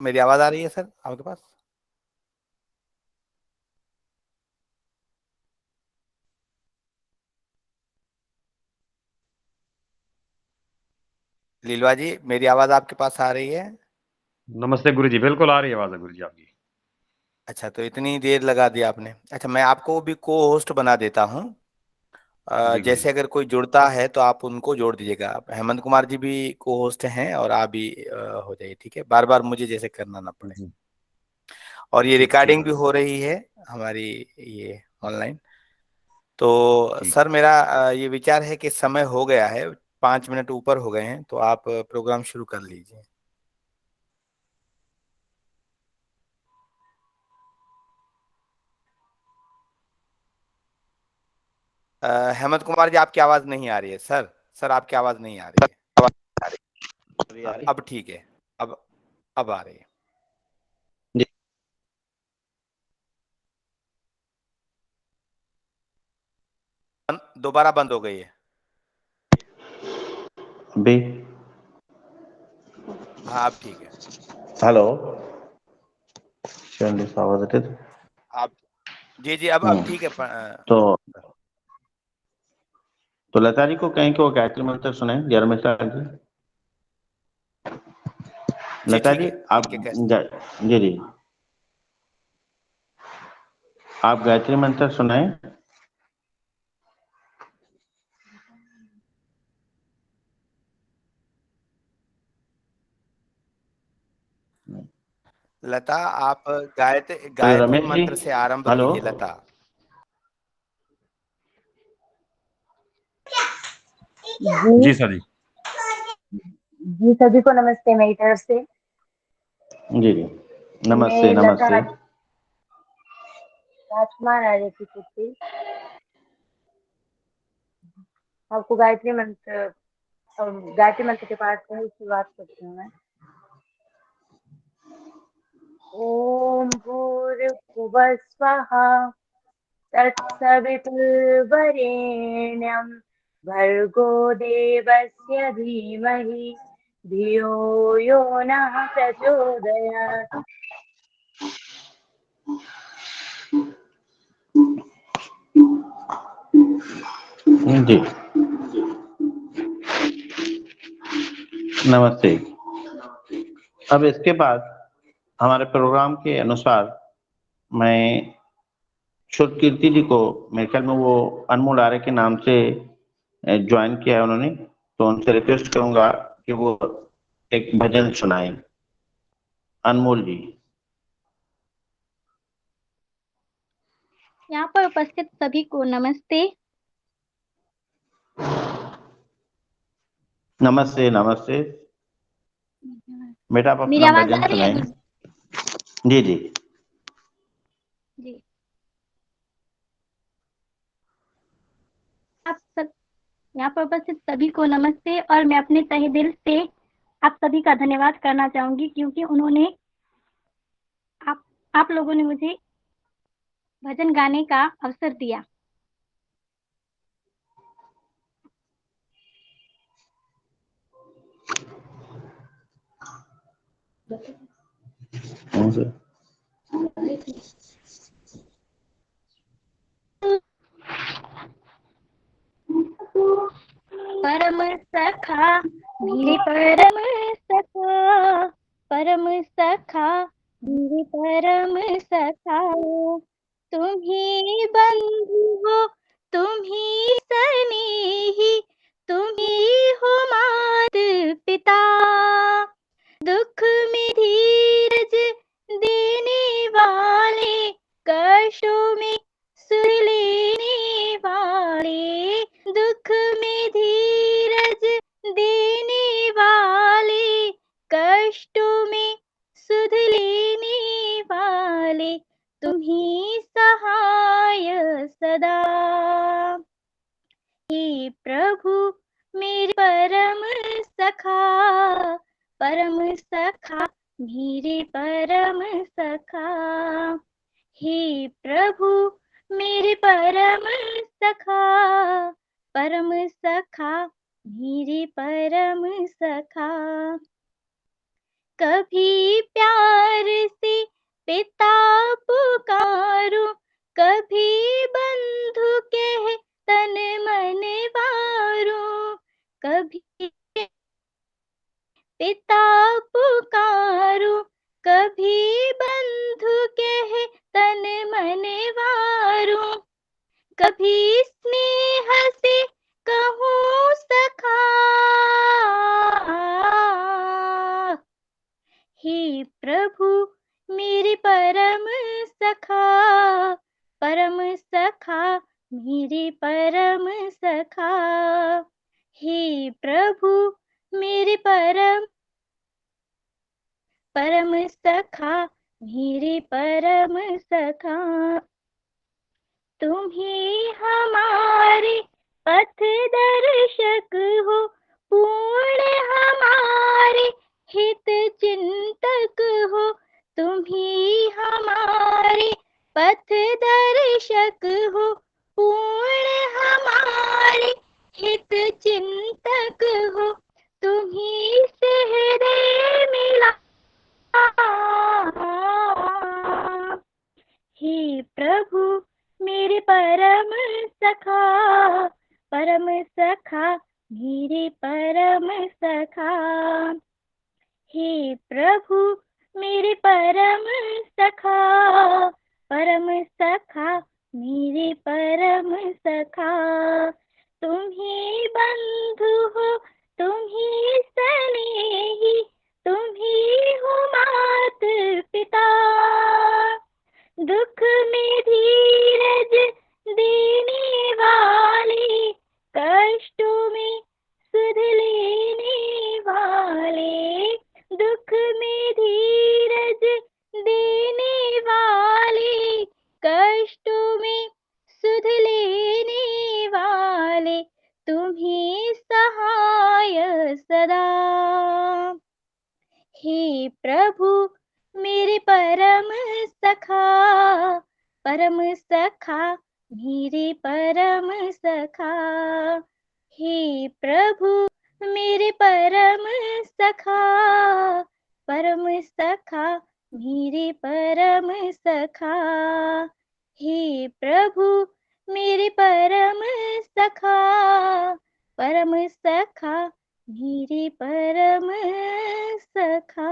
मेरी आवाज आ रही है सर आपके पास? लीलवा जी, मेरी आवाज आपके पास आ रही है? नमस्ते गुरुजी, बिल्कुल आ रही है आवाज गुरुजी आपकी। अच्छा, तो इतनी देर लगा दिया आपने। अच्छा, मैं आपको भी को होस्ट बना देता हूँ। जी गुरुजी। जैसे अगर कोई जुड़ता है तो आप उनको जोड़ दीजिएगा। आप हेमंत कुमार जी भी को होस्ट हैं और आप भी हो जाइए, ठीक है? बार बार मुझे जैसे करना ना पड़े। जी और ये ठीक ठीक रिकॉर्डिंग भी गुरुजी। हो रही है हमारी, ये ऑनलाइन। तो ठीक। सर मेरा ये विचार है कि समय हो गया है, 5 मिनट ऊपर हो गए हैं, तो आप प्रोग्राम शुरू कर लीजिए। हेमंत कुमार जी, आपकी आवाज नहीं आ रही है सर। सर आपकी आवाज नहीं आ रही है। अभी आ हाँ, रही? अब ठीक है। अब अब आ रही है। जी। दोबारा बंद हो गई है। अभी? हाँ, अब ठीक है। हेलो, चलिए आवाज आती है। आप जी जी, अब ठीक है। तो लता जी को कहें कि वो गायत्री मंत्र सुने, जरा मिश्रा जी। जी लता ठीक जी है, आप ठीक है, कैसे? जी जी, आप गायत्री मंत्र सुनाएं। लता, आप गायत्री तो गायत्री रमेश जी, मंत्र से आरंभ हेलो। कीजिए लता। जी जी। सर जी। जी, सभी को नमस्ते मेरी तरफ से। जी जी, नमस्ते मैं लता नमस्ते। राजकुमार आर्यपुर से आपको गायत्री मंत्र के पाठ से ही शुरुआत करती हूँ मैं। ओम भूर्भुवः स्वः तत्सवितुर्वरेण्यं भर्गो देवस्य धीमहि धियो यो नः प्रचोदयात्। जी, नमस्ते। अब इसके बाद हमारे प्रोग्राम के अनुसार मैं शुभ कीर्ति जी को, मेरे ख्याल में वो अनमोल आर्य के नाम से ज्वाइन किया है उन्होंने, तो उनसे रिक्वेस्ट करूंगा कि वो एक भजन सुनाएं। अनमोल जी। यहाँ पर उपस्थित सभी को नमस्ते। नमस्ते नमस्ते। बेटा आप मेरी अपना आवाज भजन आ रही है सुनाएं। गुरु जी जी। जी? आप सब यहाँ पर उपस्थित सभी को नमस्ते, और मैं अपने तहे दिल से आप सभी का धन्यवाद करना चाहूंगी, क्योंकि उन्होंने आप आप लोगों ने मुझे भजन गाने का अवसर दिया। कौन से? परम सखा मेरे परम सखा, परम सखा मेरे परम सखा, तुम ही बंधु हो, तुम ही सनेही, तुम ही हो मात पिता, दुख में धीरज देने वाले, कष्टों में सुध लेने वाले, दुख में धीरज देने वाले, कष्टों में सुध लेने वाले, तुम ही सहाय सदा। हे प्रभु मेरे परम सखा, परम सखा मेरे परम सखा, हे प्रभु मेरे परम सखा, परम सखा मेरे परम सखा, कभी प्यार से पिता पुकारो, कभी बंधु कहे तन मन वारो, कभी पिता पुकारो, कभी बंधु कहे तन मन वारो, कभी स्नेह से कहूँ सखा, हे प्रभु मेरे परम सखा, परम सखा मेरे परम सखा, हे प्रभु मेरे परम सखा मेरे परम सखा। तुम ही हमारे पथ दर्शक हो, पूर्ण हमारे हित चिंतक हो, तुम ही हमारे पथ दर्शक हो, पूर्ण हमारे हित चिंतक हो, तुम ही से हृदय मिला, हे प्रभु मेरे परम सखा, परम सखा मेरे परम सखा, हे प्रभु मेरे परम सखा, परम सखा मेरे परम सखा। तुम ही बंधु हो, तुम ही स्नेही, तुम ही हो मात पिता, दुख में धीरज देने वाले, कष्टों में सुध लेने वाले, दुख में धीरज देने वाले, कष्टों में सुध लेने वाले, तुम ही सहाय सदा, हे प्रभु मेरे परम सखा, परम सखा मेरे परम सखा, हे प्रभु मेरे परम सखा, परम सखा मेरे परम सखा, हे प्रभु मेरे परम सखा, परम सखा मेरे परम सखा।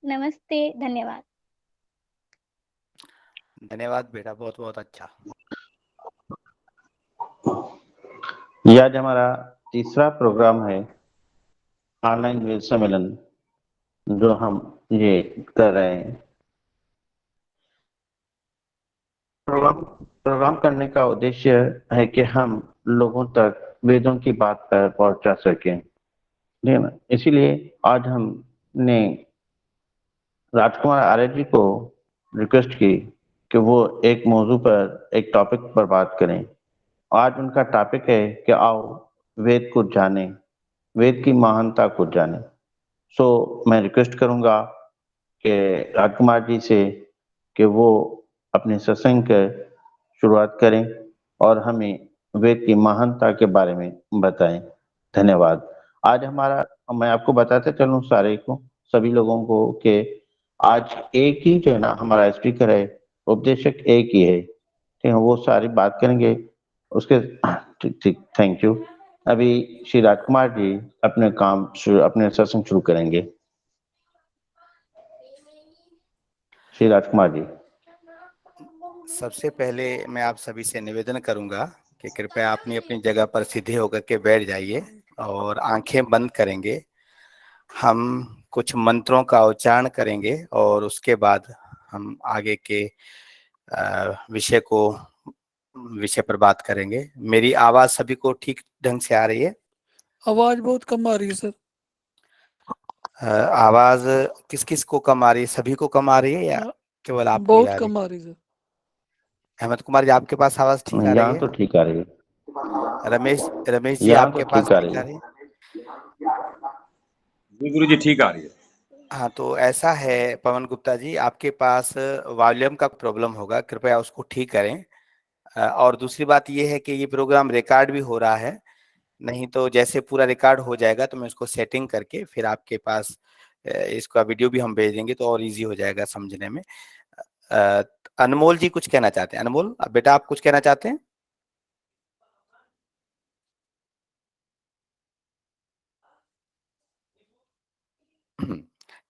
नमस्ते, धन्यवाद। धन्यवाद बेटा, बहुत बहुत अच्छा। यह आज हमारा तीसरा प्रोग्राम है, ऑनलाइन वेद सम्मेलन, जो हम ये कर रहे हैं। प्रोग्राम करने का उद्देश्य है कि हम लोगों तक वेदों की बात पर पहुंचा सकें, ठीक है ना। इसीलिए आज हमने राजकुमार आर्य जी को रिक्वेस्ट की कि वो एक मौजू पर, एक टॉपिक पर बात करें। आज उनका टॉपिक है कि आओ वेद को जाने, वेद की महानता को जाने। सो मैं रिक्वेस्ट करूंगा कि राजकुमार जी से कि वो अपने सत्संग की शुरुआत करें और हमें वेद की महानता के बारे में बताएं। धन्यवाद। आज हमारा, मैं आपको बताते चलूं सारे को, सभी लोगों को, कि आज एक ही जो है ना हमारा स्पीकर है, उपदेशक एक ही है, ठीक है। वो सारी बात करेंगे उसके, ठीक ठीक, थैंक यू। अभी श्री राजकुमार जी अपने अपने सत्संग शुरू करेंगे। श्री राजकुमार जी। सबसे पहले मैं आप सभी से निवेदन करूंगा कि कृपया अपनी अपनी जगह पर सीधे होकर के बैठ जाइए और आंखें बंद करेंगे। हम कुछ मंत्रों का उच्चारण करेंगे और उसके बाद हम आगे के विषय पर बात करेंगे। मेरी आवाज सभी को ठीक ढंग से आ रही है? आवाज बहुत कम आ रही है सर। आवाज किस किस को कम आ रही है? सभी को कम आ रही है या केवल आपको? बहुत कम आ रही है सर। अहमद कुमार जी, आपके पास आवाज ठीक आ रही है? तो ठीक आ रही है। रमेश जी, आपके पास ठीक आ रही है? गुरु जी ठीक आ रही है। हाँ, तो ऐसा है पवन गुप्ता जी, आपके पास वॉल्यूम का प्रॉब्लम होगा, कृपया उसको ठीक करें। और दूसरी बात ये है कि ये प्रोग्राम रिकॉर्ड भी हो रहा है, नहीं तो जैसे पूरा रिकॉर्ड हो जाएगा तो मैं उसको सेटिंग करके फिर आपके पास इसका वीडियो भी हम भेज देंगे तो और इजी हो जाएगा समझने में। अ, अनमोल जी कुछ कहना चाहते हैं? अनमोल, अब बेटा आप कुछ कहना चाहते हैं?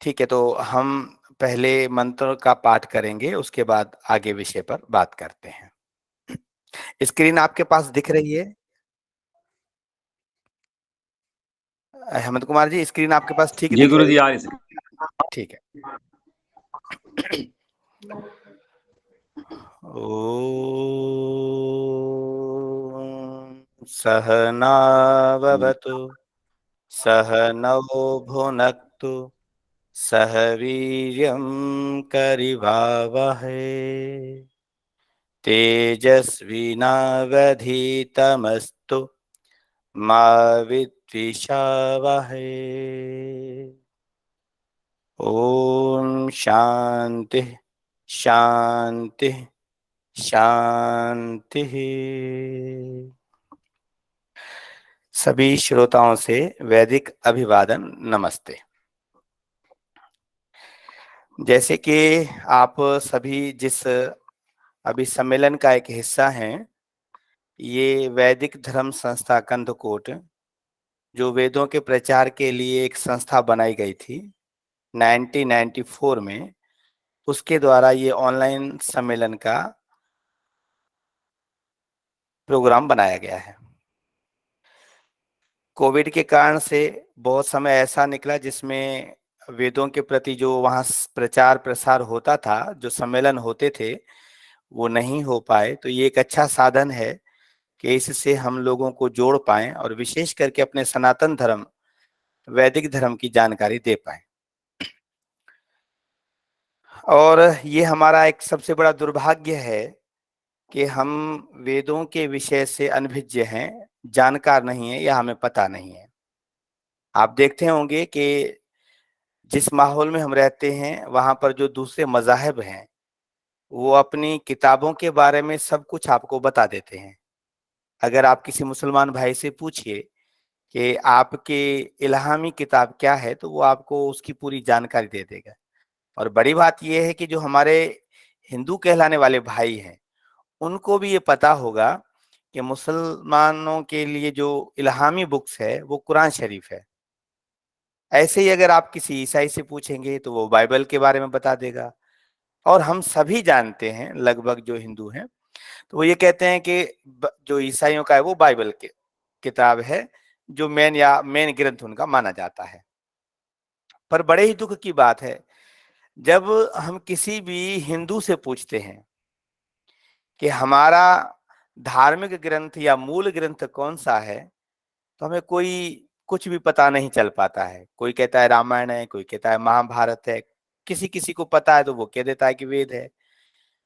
ठीक है, तो हम पहले मंत्र का पाठ करेंगे, उसके बाद आगे विषय पर बात करते हैं। स्क्रीन आपके पास दिख रही है? हेमंत कुमार जी, स्क्रीन आपके पास ठीक जी दिख गुरु रही जी, है? आ रही सर। ठीक है। ओम सहनाववतु सहनौ भुनक्तु सह वीर्यं करिवावहै तेजस्विनावधीतमस्तु मा विद्विषावहै। ओम शांति शांति शांति। सभी श्रोताओं से वैदिक अभिवादन, नमस्ते। जैसे कि आप सभी जिस अभी सम्मेलन का एक हिस्सा हैं, ये वैदिक धर्म संस्था कंदकोट, जो वेदों के प्रचार के लिए एक संस्था बनाई गई थी 1994 में, उसके द्वारा ये ऑनलाइन सम्मेलन का प्रोग्राम बनाया गया है। कोविड के कारण से बहुत समय ऐसा निकला जिसमें वेदों के प्रति जो वहाँ प्रचार प्रसार होता था, जो सम्मेलन होते थे, वो नहीं हो पाए। तो ये एक अच्छा साधन है कि इससे हम लोगों को जोड़ पाएं और विशेष करके अपने सनातन धर्म, वैदिक धर्म की जानकारी दे पाएं। और ये हमारा एक सबसे बड़ा दुर्भाग्य है कि हम वेदों के विषय से अनभिज्ञ हैं, जानकार नहीं है या हमें पता नहीं है। आप देखते होंगे कि जिस माहौल में हम रहते हैं, वहां पर जो दूसरे मज़ाहिब हैं, वो अपनी किताबों के बारे में सब कुछ आपको बता देते हैं। अगर आप किसी मुसलमान भाई से पूछिए कि आपके इल्हामी किताब क्या है, तो वो आपको उसकी पूरी जानकारी दे देगा। और बड़ी बात ये है कि जो हमारे हिंदू कहलाने वाले भाई हैं, उनको भी ये पता होगा कि मुसलमानों के लिए जो इल्हामी बुक्स है वो कुरान शरीफ है। ऐसे ही अगर आप किसी ईसाई से पूछेंगे तो वो बाइबल के बारे में बता देगा। और हम सभी जानते हैं, लगभग जो हिंदू हैं, तो वो ये कहते हैं कि जो ईसाइयों का है वो बाइबल के किताब है, जो मेन ग्रंथ उनका माना जाता है। पर बड़े ही दुख की बात है, जब हम किसी भी हिंदू से पूछते हैं कि हमारा धार्मिक ग्रंथ या मूल ग्रंथ कौन सा है, तो हमें कोई कुछ भी पता नहीं चल पाता है। कोई कहता है रामायण है, कोई कहता है महाभारत है, किसी किसी को पता है तो वो कह देता है कि वेद है,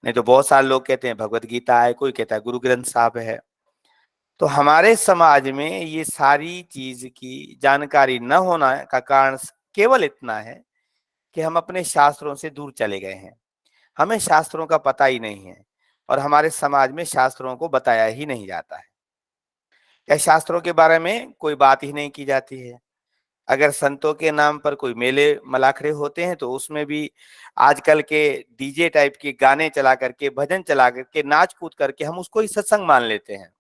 नहीं तो बहुत सारे लोग कहते हैं भगवत गीता है, कोई कहता है गुरु ग्रंथ साहब है। तो हमारे समाज में ये सारी चीज की जानकारी न होना का कारण केवल इतना है कि हम अपने शास्त्रों से दूर चले गए हैं। हमें शास्त्रों का पता ही नहीं है और हमारे समाज में शास्त्रों को बताया ही नहीं जाता है, या शास्त्रों के बारे में कोई बात ही नहीं की जाती है। अगर संतों के नाम पर कोई मेले मलाखड़े होते हैं तो उसमें भी आजकल के डीजे टाइप के गाने चला करके, भजन चला करके, नाच कूद करके हम उसको ही सत्संग मान लेते हैं।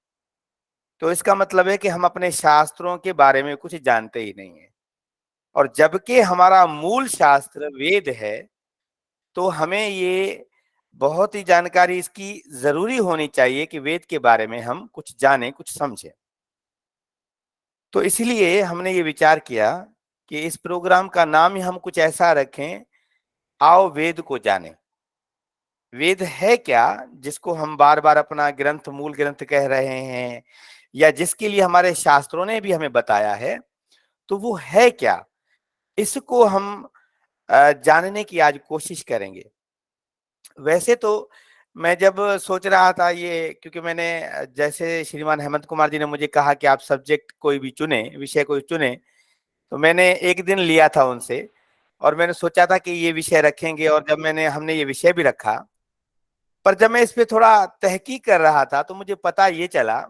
तो इसका मतलब है कि हम अपने शास्त्रों के बारे में कुछ जानते ही नहीं है। और जबकि हमारा मूल शास्त्र वेद है, तो हमें ये बहुत ही जानकारी इसकी जरूरी होनी चाहिए कि वेद के बारे में हम कुछ जानें, कुछ समझें। तो इसलिए हमने ये विचार किया कि इस प्रोग्राम का नाम ही हम कुछ ऐसा रखें, आओ वेद को जानें। वेद है क्या, जिसको हम बार बार अपना ग्रंथ, मूल ग्रंथ कह रहे हैं, या जिसके लिए हमारे शास्त्रों ने भी हमें बताया है, तो वो है क्या, इसको हम जानने की आज कोशिश करेंगे। वैसे तो मैं जब सोच रहा था ये, क्योंकि मैंने जैसे श्रीमान हेमंत कुमार जी ने मुझे कहा कि आप सब्जेक्ट कोई भी चुने, विषय कोई चुने, तो मैंने एक दिन लिया था उनसे और मैंने सोचा था कि ये विषय रखेंगे, और जब हमने ये विषय भी रखा, पर जब मैं इस पे थोड़ा तहकीक कर रहा था तो मुझे पता ये चला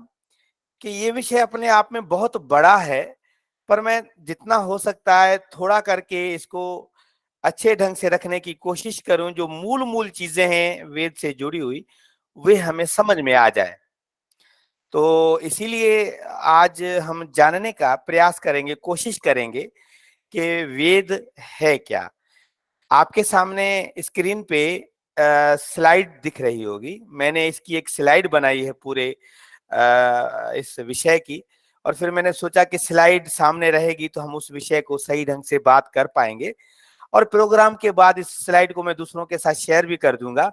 कि ये विषय अपने आप में बहुत बड़ा है, पर मैं जितना हो सकता है थोड़ा करके इसको अच्छे ढंग से रखने की कोशिश करूं, जो मूल चीजें हैं वेद से जुड़ी हुई वे हमें समझ में आ जाए। तो इसीलिए आज हम जानने का प्रयास करेंगे, कोशिश करेंगे कि वेद है क्या। आपके सामने स्क्रीन पे स्लाइड दिख रही होगी। मैंने इसकी एक स्लाइड बनाई है पूरे इस विषय की, और फिर मैंने सोचा कि स्लाइड सामने रहेगी तो हम उस विषय को सही ढंग से बात कर पाएंगे, और प्रोग्राम के बाद इस स्लाइड को मैं दूसरों के साथ शेयर भी कर दूंगा,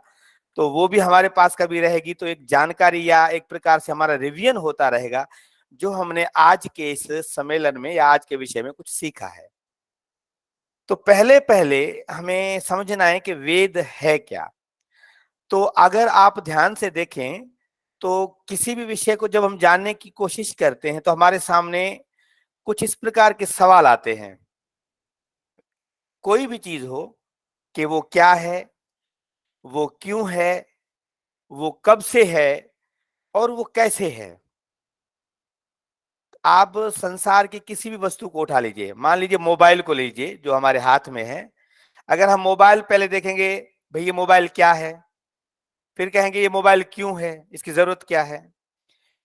तो वो भी हमारे पास कभी रहेगी, तो एक जानकारी या एक प्रकार से हमारा रिवीजन होता रहेगा जो हमने आज के इस सम्मेलन में या आज के विषय में कुछ सीखा है। तो पहले पहले हमें समझना है कि वेद है क्या। तो अगर आप ध्यान से देखें तो किसी भी विषय को जब हम जानने की कोशिश करते हैं तो हमारे सामने कुछ इस प्रकार के सवाल आते हैं। कोई भी चीज हो कि वो क्या है, वो क्यों है, वो कब से है, और वो कैसे है। आप संसार की किसी भी वस्तु को उठा लीजिए, मान लीजिए मोबाइल को लीजिए जो हमारे हाथ में है। अगर हम मोबाइल पहले देखेंगे, भाई ये मोबाइल क्या है, फिर कहेंगे ये मोबाइल क्यों है, इसकी जरूरत क्या है।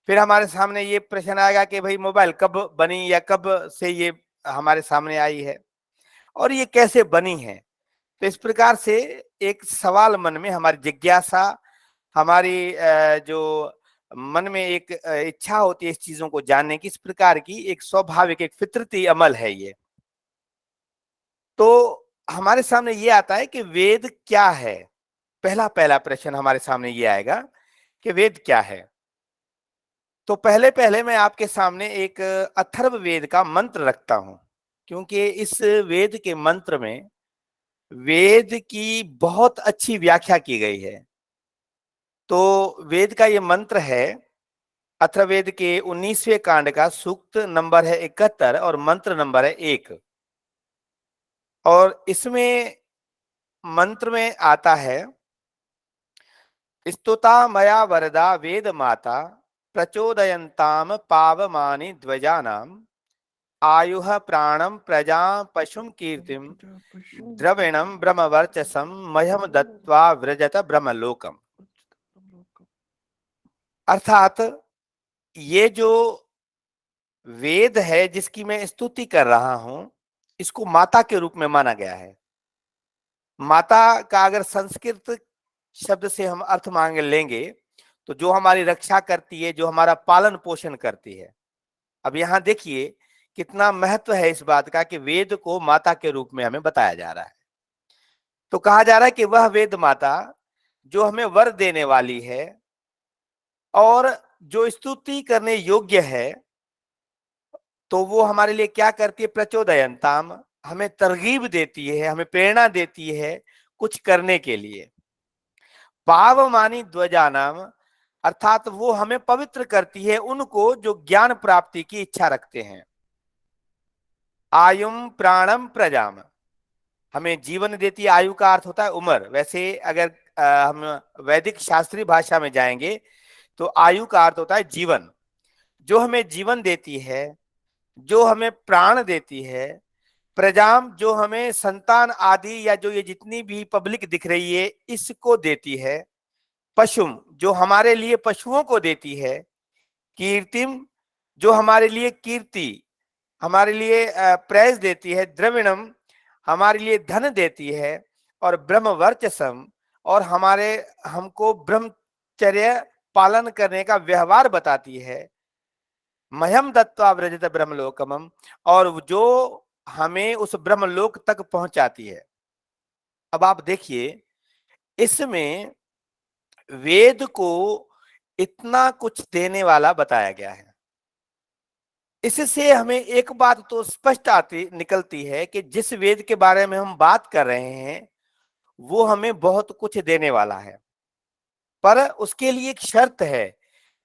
फिर हमारे सामने ये प्रश्न आएगा कि भाई मोबाइल कब बनी या कब से ये हमारे सामने आई है, और ये कैसे बनी है। तो इस प्रकार से एक सवाल मन में, हमारी जिज्ञासा, हमारी जो मन में एक इच्छा होती है इस चीजों को जानने की, इस प्रकार की एक स्वाभाविक, एक फितरती अमल है ये। तो हमारे सामने ये आता है कि वेद क्या है। पहला प्रश्न हमारे सामने ये आएगा कि वेद क्या है। तो पहले मैं आपके सामने एक अथर्ववेद का मंत्र रखता हूं, क्योंकि इस वेद के मंत्र में वेद की बहुत अच्छी व्याख्या की गई है। तो वेद का ये मंत्र है, अथर्ववेद के 19वें कांड का सूक्त नंबर है 71 और मंत्र नंबर है 1। और इसमें मंत्र में आता है, स्तुता मया वरदा वेद माता प्रचोदयंताम पावमानि ध्वजानाम आयुः प्राणम प्रजा पशुम कीर्तिम द्रविणम ब्रह्मवर्चसम मह्यम दत्वा व्रजत ब्रह्मलोकम। अर्थात ये जो वेद है जिसकी मैं स्तुति कर रहा हूं, इसको माता के रूप में माना गया है। माता का अगर संस्कृत शब्द से हम अर्थ मांग लेंगे तो जो हमारी रक्षा करती है, जो हमारा पालन पोषण करती है। अब यहां देखिए कितना महत्व है इस बात का कि वेद को माता के रूप में हमें बताया जा रहा है। तो कहा जा रहा है कि वह वेद माता जो हमें वर देने वाली है और जो स्तुति करने योग्य है, तो वो हमारे लिए क्या करती है, प्रचोदयंताम, हमें तरगीब देती है, हमें प्रेरणा देती है कुछ करने के लिए। पावमानी ध्वजानाम, अर्थात वो हमें पवित्र करती है उनको जो ज्ञान प्राप्ति की इच्छा रखते हैं। आयुम प्राणम प्रजाम, हमें जीवन देती है। आयु का अर्थ होता है उम्र। वैसे अगर हम वैदिक शास्त्रीय भाषा में जाएंगे तो आयु का अर्थ होता है जीवन। जो हमें जीवन देती है, जो हमें प्राण देती है। प्रजाम, जो हमें संतान आदि या जो ये जितनी भी पब्लिक दिख रही है इसको देती है। पशुम, जो हमारे लिए पशुओं को देती है। कीर्तिम, जो हमारे लिए कीर्ति, हमारे लिए प्रेज देती है। द्रविणम, हमारे लिए धन देती है। और ब्रह्मवर्चसम, और हमको ब्रह्मचर्य पालन करने का व्यवहार बताती है। मह्यम दत्वा व्रजत ब्रह्मलोकमम, और जो हमें उस ब्रह्मलोक तक पहुंचाती है। अब आप देखिए इसमें वेद को इतना कुछ देने वाला बताया गया है। इससे हमें एक बात तो स्पष्ट निकलती है कि जिस वेद के बारे में हम बात कर रहे हैं वो हमें बहुत कुछ देने वाला है, पर उसके लिए एक शर्त है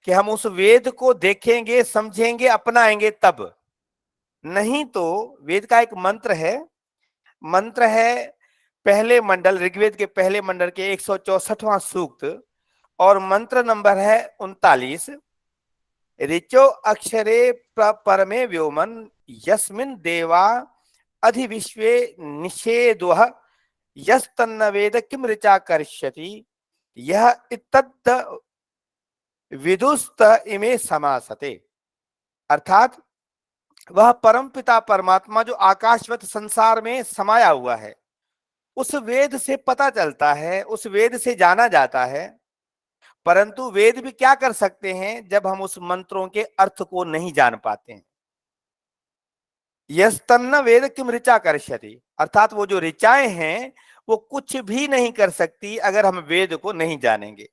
कि हम उस वेद को देखेंगे, समझेंगे, अपनाएंगे तब। नहीं तो वेद का एक मंत्र है पहले मंडल, ऋग्वेद के पहले मंडल के 164वां सूक्त, और मंत्र नंबर है 39। ऋचो अक्षरे परमे व्योमन यस्मिन् देवा अधिविश्वे निषेदुः यस्तन्न वेद किम ऋचा करिष्यति यह इत्तद् विदुस्त इमे समासते। अर्थात वह परम पिता परमात्मा जो आकाशवत संसार में समाया हुआ है, उस वेद से पता चलता है, उस वेद से जाना जाता है। परंतु वेद भी क्या कर सकते हैं जब हम उस मंत्रों के अर्थ को नहीं जान पाते हैं। यस्तन्न वेद किम ऋचा करिष्यति, अर्थात वो जो ऋचाएं हैं वो कुछ भी नहीं कर सकती अगर हम वेद को नहीं जानेंगे।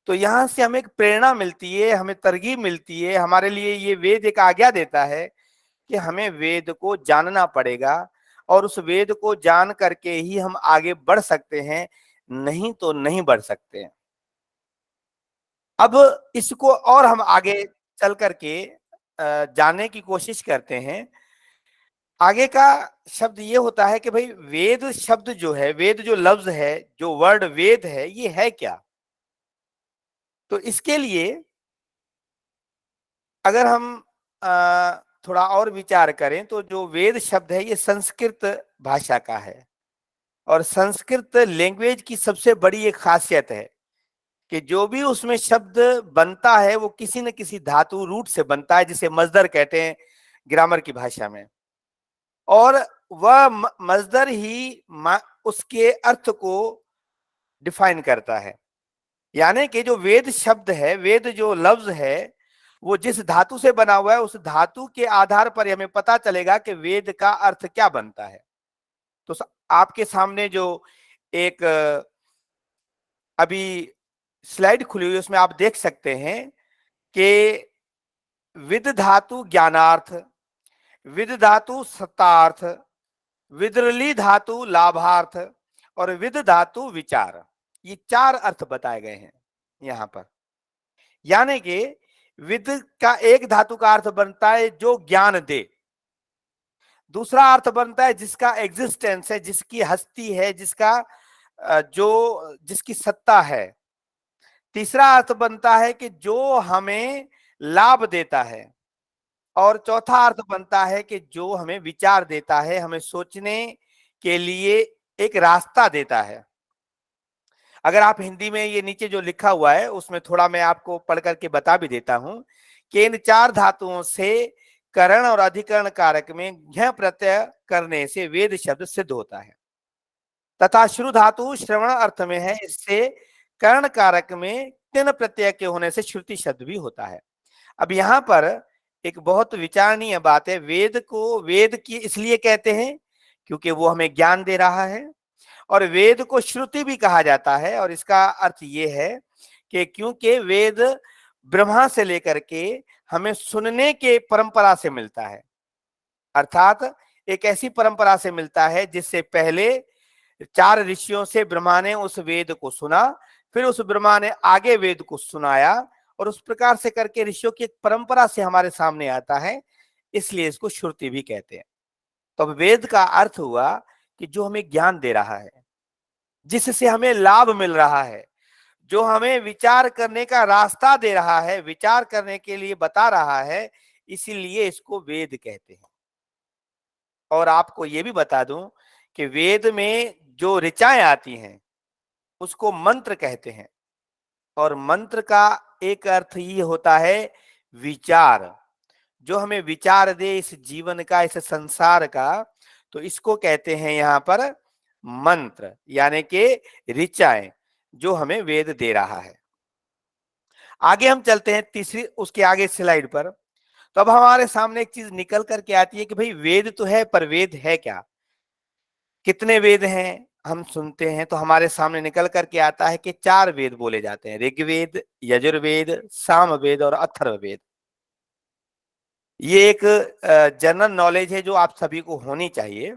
तो यहां से हमें एक प्रेरणा मिलती है, हमें तरगीब मिलती है, हमारे लिए ये वेद एक आज्ञा देता है कि हमें वेद को जानना पड़ेगा और उस वेद को जान करके ही हम आगे बढ़ सकते हैं, नहीं तो नहीं बढ़ सकते हैं। अब इसको और हम आगे चल करके जानने की कोशिश करते हैं। आगे का शब्द ये होता है कि भाई वेद शब्द जो है, वेद जो लफ्ज है, जो वर्ड वेद है, ये है क्या। तो इसके लिए अगर हम थोड़ा और विचार करें तो जो वेद शब्द है ये संस्कृत भाषा का है और संस्कृत लैंग्वेज की सबसे बड़ी एक खासियत है कि जो भी उसमें शब्द बनता है वो किसी न किसी धातु रूट से बनता है, जिसे मजदर कहते हैं ग्रामर की भाषा में। और वह मजदर ही उसके अर्थ को डिफाइन करता है। यानी कि जो वेद शब्द है, वेद जो लफ्ज है, वो जिस धातु से बना हुआ है उस धातु के आधार पर हमें पता चलेगा कि वेद का अर्थ क्या बनता है। तो आपके सामने जो एक अभी स्लाइड खुली हुई है उसमें आप देख सकते हैं कि विद धातु ज्ञानार्थ, विद धातु सत्तार्थ, विद्रली धातु लाभार्थ और विद धातु विचार, ये 4 अर्थ बताए गए हैं यहां पर। यानी कि विद का एक धातु का अर्थ बनता है जो ज्ञान दे, दूसरा अर्थ बनता है जिसका एग्जिस्टेंस है, जिसकी हस्ती है, जिसकी सत्ता है। तीसरा अर्थ बनता है कि जो हमें लाभ देता है और चौथा अर्थ बनता है कि जो हमें विचार देता है, हमें सोचने के लिए एक रास्ता देता है। अगर आप हिंदी में ये नीचे जो लिखा हुआ है उसमें थोड़ा मैं आपको पढ़ करके बता भी देता हूं कि इन 4 धातुओं से करण और अधिकरण कारक में ज्ञ प्रत्यय करने से वेद शब्द सिद्ध होता है तथा श्रु धातु श्रवण अर्थ में है, इससे कर्ण कारक में तिन प्रत्यय के होने से श्रुति शब्द भी होता है। अब यहाँ पर एक बहुत विचारणीय बात है, वेद को वेद की इसलिए कहते हैं क्योंकि वो हमें ज्ञान दे रहा है, और वेद को श्रुति भी कहा जाता है। और इसका अर्थ ये है कि क्योंकि वेद ब्रह्मा से लेकर के हमें सुनने के परंपरा से मिलता है, अर्थात एक ऐसी परंपरा से मिलता है जिससे पहले 4 ऋषियों से ब्रह्मा ने उस वेद को सुना, फिर उस ब्रह्मा ने आगे वेद को सुनाया और उस प्रकार से करके ऋषियों की एक परंपरा से हमारे सामने आता है, इसलिए इसको श्रुति भी कहते हैं। तो अब वेद का अर्थ हुआ कि जो हमें ज्ञान दे रहा है, जिससे हमें लाभ मिल रहा है, जो हमें विचार करने का रास्ता दे रहा है, विचार करने के लिए बता रहा है, इसीलिए इसको वेद कहते हैं। और आपको ये भी बता दूं कि वेद में जो ऋचाएं आती हैं उसको मंत्र कहते हैं, और मंत्र का एक अर्थ ये होता है विचार, जो हमें विचार दे इस जीवन का, इस संसार का, तो इसको कहते हैं यहाँ पर मंत्र, यानी कि ऋचाएं जो हमें वेद दे रहा है। आगे हम चलते हैं तीसरी, उसके आगे स्लाइड पर। तो अब हमारे सामने एक चीज निकल करके आती है कि भाई वेद तो है, पर वेद है क्या, कितने वेद हैं। हम सुनते हैं तो हमारे सामने निकल करके आता है कि 4 वेद बोले जाते हैं, ऋग्वेद, यजुर्वेद, सामवेद और अथर्ववेद। ये एक जनरल नॉलेज है जो आप सभी को होनी चाहिए।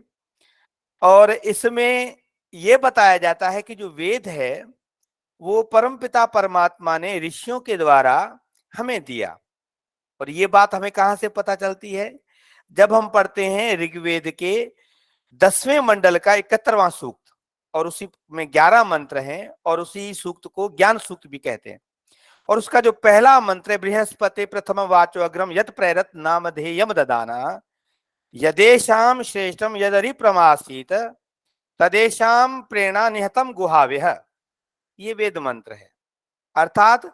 और इसमें यह बताया जाता है कि जो वेद है वो परमपिता परमात्मा ने ऋषियों के द्वारा हमें दिया। और ये बात हमें कहां से पता चलती है, जब हम पढ़ते हैं ऋग्वेद के 10वें मंडल का 71वां सूक्त, और उसी में 11 मंत्र हैं और उसी सूक्त को ज्ञान सूक्त भी कहते हैं। और उसका जो पहला मंत्र है, बृहस्पति प्रथम वाचो अग्रम यत प्रेरत नामधेयम ददाना यदेशाम श्रेष्ठम यदरि प्रमासीत तदेशाम प्रेरणा निहतम गुहावेह, ये वेद मंत्र है। अर्थात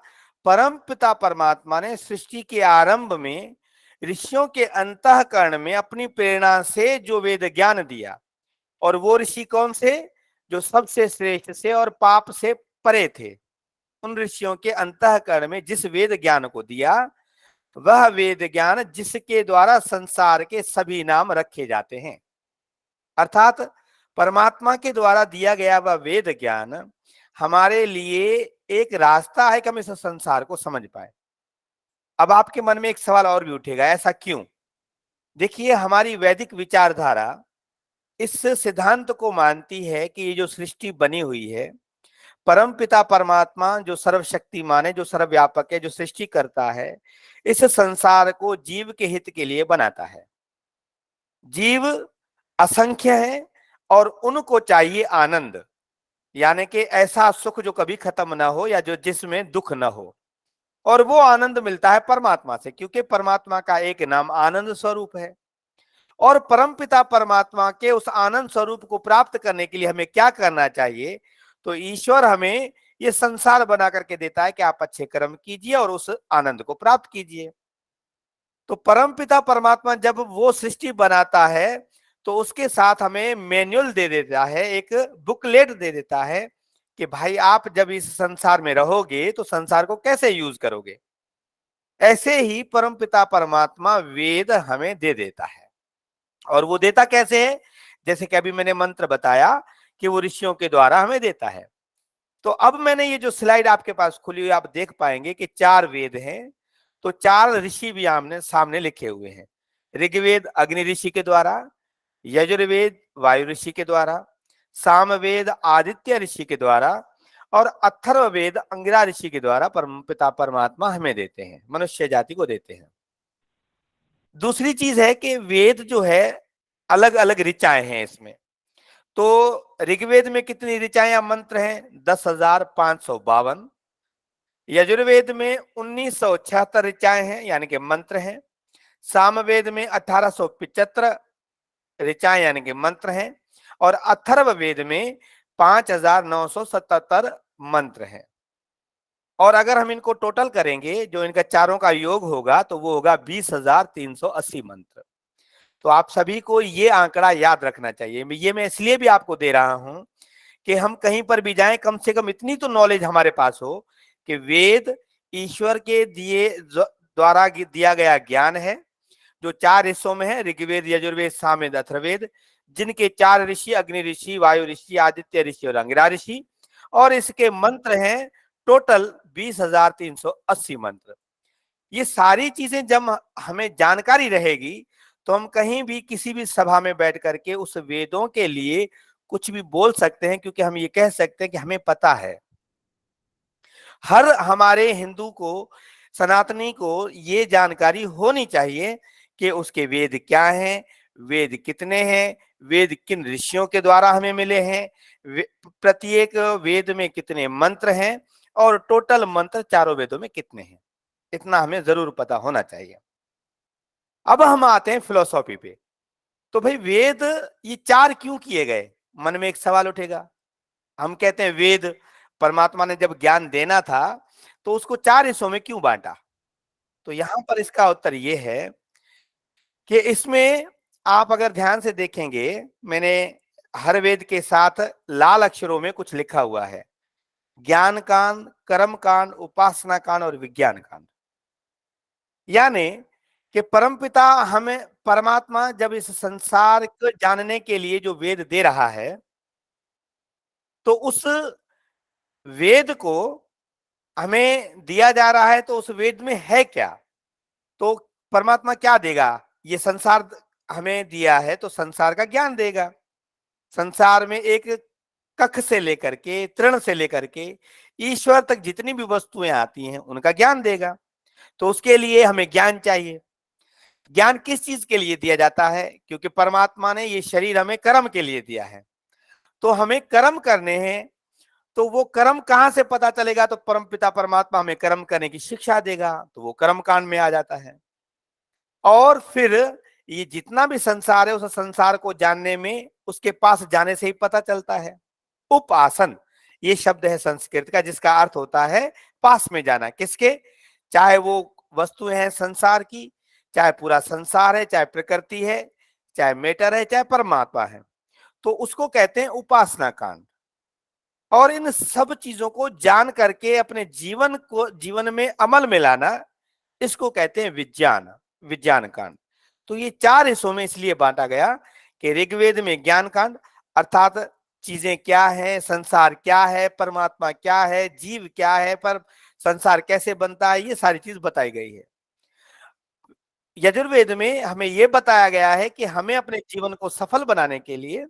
परम पिता परमात्मा ने सृष्टि के आरंभ में ऋषियों के अंतःकरण में अपनी प्रेरणा से जो वेद ज्ञान दिया, और वो ऋषि कौन से? जो सबसे श्रेष्ठ से और पाप से परे थे। उन ऋषियों के अंतःकरण में जिस वेद ज्ञान को दिया, वह वेद ज्ञान जिसके द्वारा संसार के सभी नाम रखे जाते हैं। अर्थात परमात्मा के द्वारा दिया गया वह वेद ज्ञान हमारे लिए एक रास्ता है कि हम इस संसार को समझ पाए। अब आपके मन में एक सवाल और भी उठेगा, ऐसा क्यों? देखिए, हमारी वैदिक विचारधारा इस सिद्धांत को मानती है कि ये जो सृष्टि बनी हुई है, परम पिता परमात्मा जो सर्वशक्तिमान है, जो सर्वव्यापक है, जो सृष्टि करता है, इस संसार को जीव के हित के लिए बनाता है। जीव असंख्य है और उनको चाहिए आनंद, यानी कि ऐसा सुख जो कभी खत्म ना हो या जो जिसमें दुख ना हो, और वो आनंद मिलता है परमात्मा से, क्योंकि परमात्मा का एक नाम आनंद स्वरूप है। और परमपिता परमात्मा के उस आनंद स्वरूप को प्राप्त करने के लिए हमें क्या करना चाहिए? तो ईश्वर हमें ये संसार बना करके देता है कि आप अच्छे कर्म कीजिए और उस आनंद को प्राप्त कीजिए। तो परमपिता परमात्मा जब वो सृष्टि बनाता है तो उसके साथ हमें मैनुअल दे देता है, एक बुकलेट दे देता है कि भाई आप जब इस संसार में रहोगे तो संसार को कैसे यूज करोगे। ऐसे ही परमपिता परमात्मा वेद हमें दे देता है। और वो देता कैसे है? जैसे कि अभी मैंने मंत्र बताया कि वो ऋषियों के द्वारा हमें देता है। तो अब मैंने ये जो स्लाइड आपके पास खुली हुई, आप देख पाएंगे कि 4 वेद हैं, तो 4 ऋषि भी हमने सामने लिखे हुए हैं। ऋग्वेद अग्नि ऋषि के द्वारा, यजुर्वेद वायु ऋषि के द्वारा, सामवेद आदित्य ऋषि के द्वारा, और अथर्ववेद अंगिरा ऋषि के द्वारा परमपिता परमात्मा हमें देते हैं, मनुष्य जाति को देते हैं। दूसरी चीज है कि वेद जो है अलग अलग ऋचाएं हैं इसमें। तो ऋग्वेद में कितनी ऋचाएं या मंत्र हैं? 10,552। यजुर्वेद में 1976 ऋचाएं हैं यानी कि मंत्र हैं। सामवेद में 1875 ऋचाएं यानी कि मंत्र हैं, और अथर्ववेद में 5,977 मंत्र हैं। और अगर हम इनको टोटल करेंगे, जो इनका चारों का योग होगा, तो वो होगा 20,380 मंत्र। तो आप सभी को ये आंकड़ा याद रखना चाहिए। ये मैं इसलिए भी आपको दे रहा हूं कि हम कहीं पर भी जाएं, कम से कम इतनी तो नॉलेज हमारे पास हो कि वेद ईश्वर के दिए द्वारा दिया गया ज्ञान है, जो 4 हिस्सों में है, ऋग्वेद यजुर्वेद सामवेद अथर्ववेद, जिनके 4 ऋषि अग्नि ऋषि, वायु ऋषि, आदित्य ऋषि और अंगिरा ऋषि, और इसके मंत्र हैं टोटल 20,380 मंत्र। ये सारी चीजें जब हमें जानकारी रहेगी तो हम कहीं भी किसी भी सभा में बैठ करके उस वेदों के लिए कुछ भी बोल सकते हैं, क्योंकि हम ये कह सकते हैं कि हमें पता है। हर हमारे हिंदू को, सनातनी को ये जानकारी होनी चाहिए कि उसके वेद क्या हैं, वेद कितने हैं, वेद किन ऋषियों के द्वारा हमें मिले हैं, प्रत्येक वेद में कितने मंत्र हैं, और टोटल मंत्र चारों वेदों में कितने हैं, इतना हमें जरूर पता होना चाहिए। अब हम आते हैं फिलोसॉफी पे। तो भाई वेद ये 4 क्यों किए गए? मन में एक सवाल उठेगा। हम कहते हैं वेद परमात्मा ने जब ज्ञान देना था तो उसको 4 हिस्सों में क्यों बांटा? तो यहां पर इसका उत्तर ये है कि इसमें आप अगर ध्यान से देखेंगे, मैंने हर वेद के साथ लाल अक्षरों में कुछ लिखा हुआ है। ज्ञान कांड, कर्म कांड, उपासना कांड और विज्ञान कांड। यानी कि परमपिता हमें, परमात्मा जब इस संसार को जानने के लिए जो वेद दे रहा है, तो उस वेद को हमें दिया जा रहा है, तो उस वेद में है क्या? तो परमात्मा क्या देगा? ये संसार हमें दिया है तो संसार का ज्ञान देगा। संसार में एक कख से लेकर के तृण से लेकर के ईश्वर तक जितनी भी वस्तुएं आती हैं उनका ज्ञान देगा। तो उसके लिए हमें ज्ञान चाहिए। ज्ञान किस चीज के लिए दिया जाता है? क्योंकि परमात्मा ने ये शरीर हमें कर्म के लिए दिया है, तो हमें कर्म करने हैं। तो वो कर्म कहां से पता चलेगा? तो परमपिता परमात्मा हमें कर्म करने की शिक्षा देगा, तो वो कर्म कांड में आ जाता है। और फिर ये जितना भी संसार है उस संसार को जानने में उसके पास जाने से ही पता चलता है। उपासन ये शब्द है संस्कृत का, जिसका अर्थ होता है पास में जाना। किसके? चाहे वो वस्तु है संसार की, चाहे पूरा संसार है, चाहे प्रकृति है, चाहे मैटर है, चाहे परमात्मा है, तो उसको कहते हैं उपासना कांड। और इन सब चीजों को जान करके अपने जीवन में अमल में लाना, इसको कहते हैं विज्ञान कांड। तो ये 4 हिस्सों में इसलिए बांटा गया कि ऋग्वेद में ज्ञान कांड अर्थात चीजें क्या है, संसार क्या है, परमात्मा क्या है, जीव क्या है, पर संसार कैसे बनता है, ये सारी चीज बताई गई है। यजुर्वेद में हमें यह बताया गया है कि हमें अपने जीवन को सफल बनाने के लिए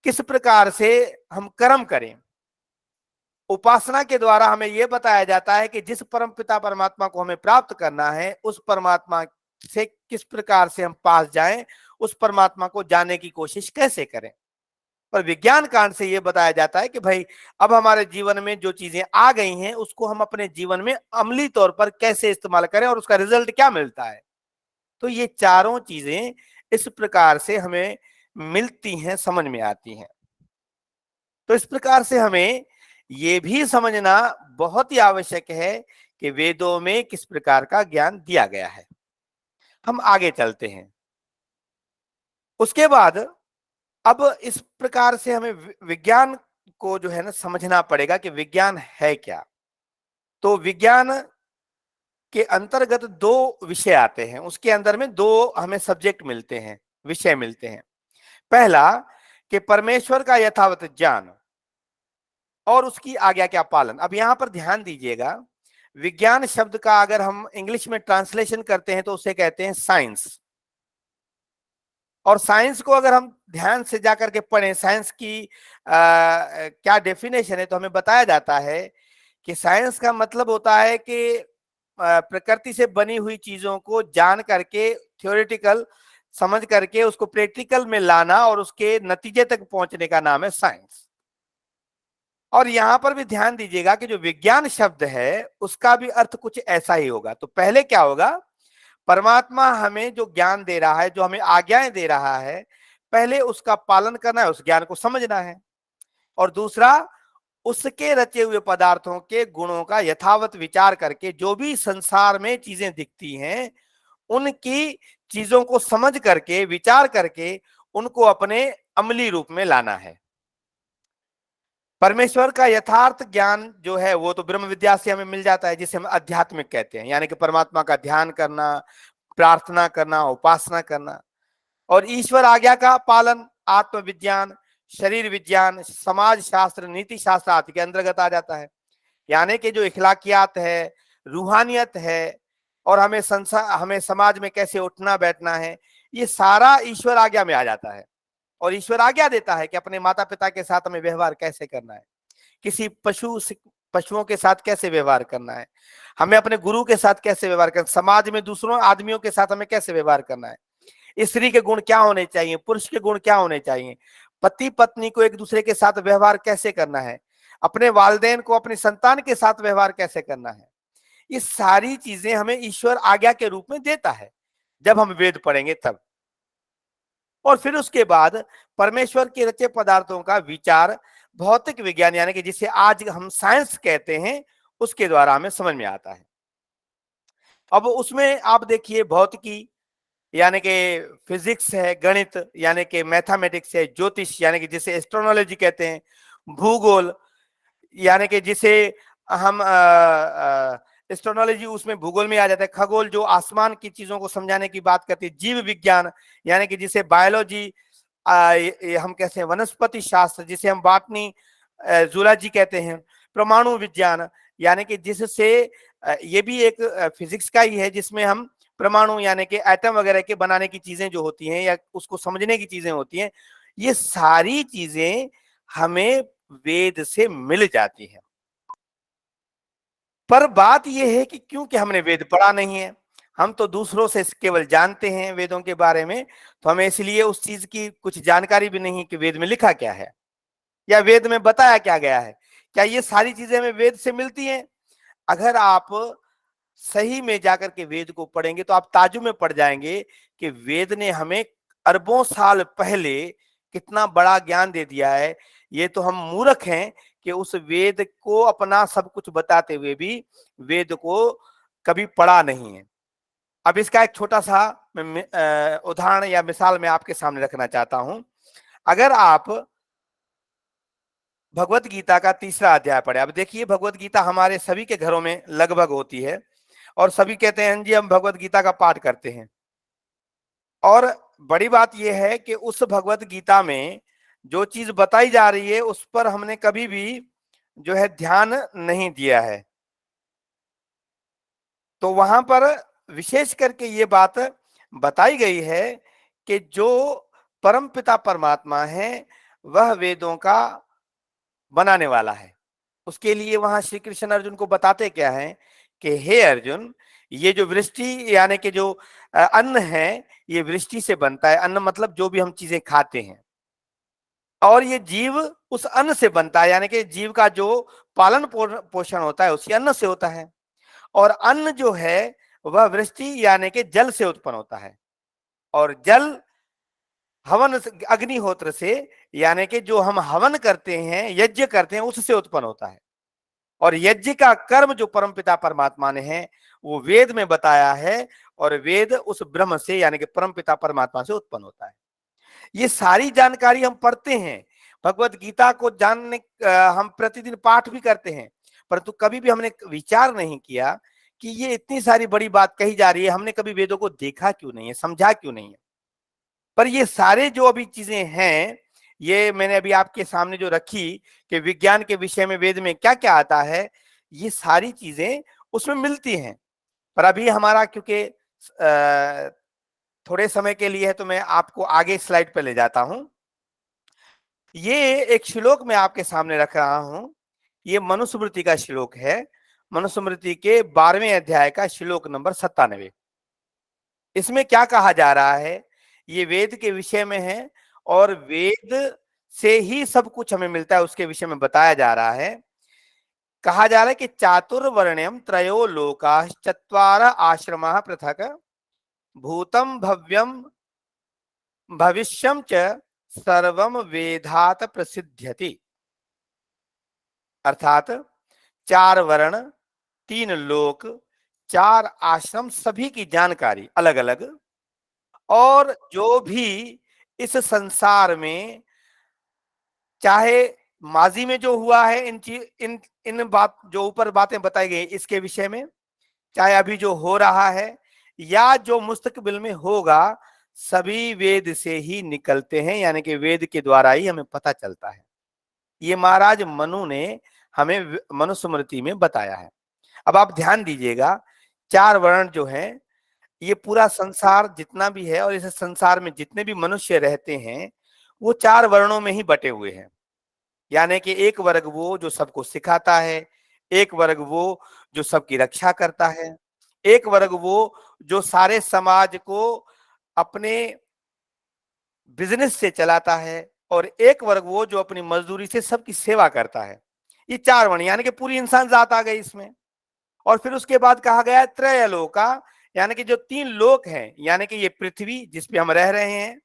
किस प्रकार से हम कर्म करें। उपासना के द्वारा हमें यह बताया जाता है कि जिस परमपिता परमात्मा को हमें प्राप्त करना है, उस परमात्मा से किस प्रकार से हम पास जाएं, उस परमात्मा को जानने की कोशिश कैसे करें। पर विज्ञान कांड से यह बताया जाता है कि भाई अब हमारे जीवन में जो चीजें आ गई हैं उसको हम अपने जीवन में अमली तौर पर कैसे इस्तेमाल करें और उसका रिजल्ट क्या मिलता है। तो ये चारों चीजें इस प्रकार से हमें मिलती हैं, समझ में आती हैं। तो इस प्रकार से हमें ये भी समझना बहुत ही आवश्यक है कि वेदों में किस प्रकार का ज्ञान दिया गया है। हम आगे चलते हैं। उसके बाद अब इस प्रकार से हमें विज्ञान को जो है ना समझना पड़ेगा कि विज्ञान है क्या। तो विज्ञान के अंतर्गत 2 विषय आते हैं, उसके अंदर में 2 हमें सब्जेक्ट मिलते हैं, विषय मिलते हैं। पहला कि परमेश्वर का यथावत ज्ञान और उसकी आज्ञा का पालन। अब यहां पर ध्यान दीजिएगा, विज्ञान शब्द का अगर हम इंग्लिश में ट्रांसलेशन करते हैं तो उसे कहते हैं साइंस। और साइंस को अगर हम ध्यान से जाकर के पढ़ें, साइंस की क्या डेफिनेशन है, तो हमें बताया जाता है कि साइंस का मतलब होता है कि प्रकृति से बनी हुई चीजों को जान करके, थ्योरेटिकल समझ करके उसको प्रैक्टिकल में लाना और उसके नतीजे तक पहुंचने का नाम है साइंस। और यहां पर भी ध्यान दीजिएगा कि जो विज्ञान शब्द है उसका भी अर्थ कुछ ऐसा ही होगा। तो पहले क्या होगा, परमात्मा हमें जो ज्ञान दे रहा है, जो हमें आज्ञाएं दे रहा है, पहले उसका पालन करना है, उस ज्ञान को समझना है। और दूसरा, उसके रचे हुए पदार्थों के गुणों का यथावत विचार करके जो भी संसार में चीजें दिखती हैं उनकी चीजों को समझ करके, विचार करके उनको अपने अमली रूप में लाना है। परमेश्वर का यथार्थ ज्ञान जो है वो तो ब्रह्म विद्या से हमें मिल जाता है, जिसे हम आध्यात्मिक कहते हैं, यानी कि परमात्मा का ध्यान करना, प्रार्थना करना, उपासना करना। और ईश्वर आज्ञा का पालन आत्मविज्ञान, शरीर विज्ञान, समाज शास्त्र, नीति शास्त्र आदि के अंतर्गत आ जाता है। यानी कि जो इखलाकियात है, रूहानियत है, और हमें समाज में कैसे उठना बैठना है, ये सारा ईश्वर आज्ञा में आ जाता है। और ईश्वर आज्ञा देता है कि अपने माता पिता के साथ हमें व्यवहार कैसे करना है, किसी पशुओं के साथ कैसे व्यवहार करना है, हमें अपने गुरु के साथ कैसे व्यवहार करना, समाज में दूसरों आदमियों के साथ हमें कैसे व्यवहार करना है, स्त्री के गुण क्या होने चाहिए, पुरुष के गुण क्या होने चाहिए, पति पत्नी को एक दूसरे के साथ व्यवहार कैसे करना है, अपने वालिदैन को अपनी संतान के साथ व्यवहार कैसे करना है। ये सारी चीजें हमें ईश्वर आज्ञा के रूप में देता है जब हम वेद पढ़ेंगे तब। और फिर उसके बाद परमेश्वर के रचे पदार्थों का विचार भौतिक विज्ञान, यानी कि जिसे आज हम साइंस कहते हैं, उसके द्वारा हमें समझ में आता है। अब उसमें आप देखिए, भौतिकी यानी कि फिजिक्स है, गणित यानी कि मैथमेटिक्स है, ज्योतिष यानी कि जिसे एस्ट्रोनॉलॉजी कहते हैं, भूगोल यानी कि जिसे हम एस्ट्रोनॉलॉजी उसमें भूगोल में आ जाता है, खगोल जो आसमान की चीजों को समझाने की बात करती है, जीव विज्ञान यानी कि जिसे बायोलॉजी हम कहते हैं, वनस्पति शास्त्र जिसे हम बॉटनी जूलॉजी कहते हैं, परमाणु विज्ञान यानी कि जिससे ये भी एक फिजिक्स का ही है, जिसमें हम परमाणु यानी कि एटम वगैरह के बनाने की चीजें जो होती हैं या उसको समझने की चीजें होती हैं, ये सारी चीजें हमें वेद से मिल जाती हैं। पर बात यह है कि क्योंकि हमने वेद पढ़ा नहीं है, हम तो दूसरों से केवल जानते हैं वेदों के बारे में, तो हमें इसलिए उस चीज की कुछ जानकारी भी नहीं कि वेद में लिखा क्या है या वेद में बताया क्या गया है। क्या ये सारी चीजें हमें वेद से मिलती हैं? अगर आप सही में जाकर के वेद को पढ़ेंगे तो आप ताज्जुब में पड़ जाएंगे कि वेद ने हमें अरबों साल पहले कितना बड़ा ज्ञान दे दिया है। ये तो हम मूर्ख हैं कि उस वेद को अपना सब कुछ बताते हुए भी वेद को कभी पढ़ा नहीं है। अब इसका एक छोटा सा उदाहरण या मिसाल मैं आपके सामने रखना चाहता हूं। अगर आप भगवत गीता का 3रा अध्याय पढ़े, अब देखिए भगवत गीता हमारे सभी के घरों में लगभग होती है और सभी कहते हैं जी हम भगवत गीता का पाठ करते हैं। और बड़ी बात यह है कि उस भगवत गीता में जो चीज बताई जा रही है उस पर हमने कभी भी जो है ध्यान नहीं दिया है। तो वहां पर विशेष करके ये बात बताई गई है कि जो परमपिता परमात्मा है वह वेदों का बनाने वाला है। उसके लिए वहां श्री कृष्ण अर्जुन को बताते क्या है कि हे अर्जुन, ये जो वृष्टि यानी कि जो अन्न है ये वृष्टि से बनता है। अन्न मतलब जो भी हम चीजें खाते हैं, और ये जीव उस अन्न से बनता है, यानी कि जीव का जो पालन पोषण होता है उसी अन्न से होता है। और अन्न जो है वह वृष्टि यानी कि जल से उत्पन्न होता है, और जल हवन अग्निहोत्र से यानी कि जो हम हवन करते हैं, यज्ञ करते हैं, उससे उत्पन्न होता है। और यज्ञ का कर्म जो परमपिता परमात्मा ने है वो वेद में बताया है, और वेद उस ब्रह्म से यानी कि परमपिता परमात्मा से उत्पन्न होता है। ये सारी जानकारी हम पढ़ते हैं, भगवत गीता को जानने हम प्रतिदिन पाठ भी करते हैं, परंतु कभी भी हमने विचार नहीं किया कि ये इतनी सारी बड़ी बात कही जा रही है, हमने कभी वेदों को देखा क्यों नहीं है, समझा क्यों नहीं है। पर ये सारे जो अभी चीजें हैं, ये मैंने अभी आपके सामने जो रखी कि विज्ञान के विषय में वेद में क्या क्या आता है, ये सारी चीजें उसमें मिलती हैं। पर अभी हमारा क्योंकि थोड़े समय के लिए है तो मैं आपको आगे स्लाइड पर ले जाता हूं। ये एक श्लोक मैं आपके सामने रख रहा हूं, ये मनुस्मृति का श्लोक है, मनुस्मृति के 12वें अध्याय का श्लोक नंबर 97। इसमें क्या कहा जा रहा है, ये वेद के विषय में है और वेद से ही सब कुछ हमें मिलता है, उसके विषय में बताया जा रहा है। कहा जा रहा है कि चातुर्वर्ण्यम त्रयो लोका चत्वार आश्रमा पृथक भूतम भव्यम भविष्यम च सर्वम वेदात प्रसिद्ध्यति। अर्थात 4 वर्ण, 3 लोक, 4 आश्रम, सभी की जानकारी अलग अलग, और जो भी इस संसार में चाहे माजी में जो हुआ है इन बात जो ऊपर बातें बताई गई इसके विषय में, चाहे अभी जो हो रहा है या जो मुस्तकबिल में होगा, सभी वेद से ही निकलते हैं, यानी कि वेद के द्वारा ही हमें पता चलता है। ये महाराज मनु ने हमें मनुस्मृति में बताया है। अब आप ध्यान दीजिएगा, 4 वर्ण जो हैं, ये पूरा संसार जितना भी है और इस संसार में जितने भी मनुष्य रहते हैं वो 4 वर्णों में ही बटे हुए हैं। यानी कि एक वर्ग वो जो सबको सिखाता है, एक वर्ग वो जो सबकी रक्षा करता है, एक वर्ग वो जो सारे समाज को अपने बिजनेस से चलाता है, और एक वर्ग वो जो अपनी मजदूरी से सबकी सेवा करता है। ये 4 वर्ण यानी कि पूरी इंसान जात आ गई इसमें। और फिर उसके बाद कहा गया त्रयलोका, यानी कि जो 3 लोक हैं, यानी कि ये पृथ्वी जिसपे हम रह रहे हैं,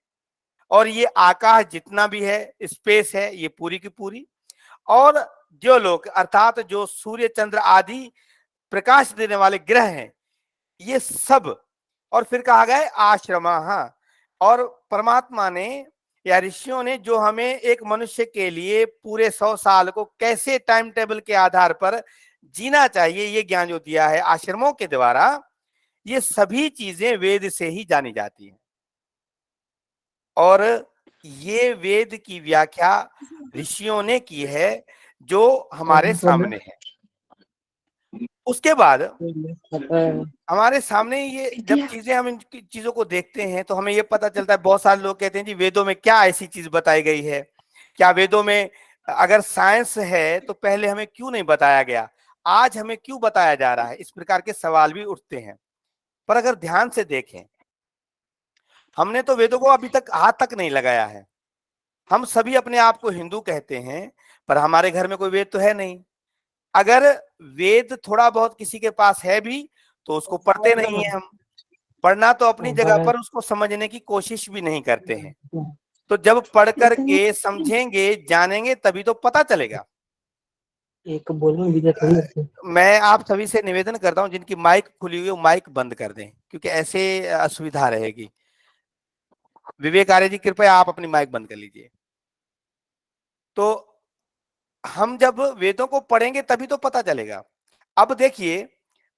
और ये आकाश जितना भी है, स्पेस है, ये पूरी की पूरी, और जो लोक अर्थात जो सूर्य चंद्र आदि प्रकाश देने वाले ग्रह हैं, ये सब। और फिर कहा गया आश्रमा, और परमात्मा ने या ऋषियों ने जो हमें एक मनुष्य के लिए पूरे 100 साल को कैसे टाइम टेबल के आधार पर जीना चाहिए, ये ज्ञान जो दिया है आश्रमों के द्वारा, ये सभी चीजें वेद से ही जानी जाती हैं। और ये वेद की व्याख्या ऋषियों ने की है जो हमारे सामने है। उसके बाद हमारे सामने ये जब चीजें हम इन चीजों को देखते हैं तो हमें ये पता चलता है, बहुत सारे लोग कहते हैं जी वेदों में क्या ऐसी चीज बताई गई है, क्या वेदों में अगर साइंस है तो पहले हमें क्यों नहीं बताया गया, आज हमें क्यों बताया जा रहा है, इस प्रकार के सवाल भी उठते हैं। पर अगर ध्यान से देखें, हमने तो वेदों को अभी तक हाथ तक नहीं लगाया है। हम सभी अपने आप को हिंदू कहते हैं, पर हमारे घर में कोई वेद तो है नहीं। अगर वेद थोड़ा बहुत किसी के पास है भी तो उसको पढ़ते नहीं है हम, पढ़ना तो अपनी जगह पर, उसको समझने की कोशिश भी नहीं करते हैं। तो जब पढ़ करके समझेंगे जानेंगे तभी तो पता चलेगा। एक बोलने भी थोड़ी। मैं आप सभी से निवेदन करता हूं जिनकी माइक खुली हुई है वो माइक बंद कर दें, क्योंकि ऐसे असुविधा रहेगी। विवेक आर्य जी कृपया आप अपनी माइक बंद कर लीजिए। तो हम जब वेदों को पढ़ेंगे तभी तो पता चलेगा। अब देखिए,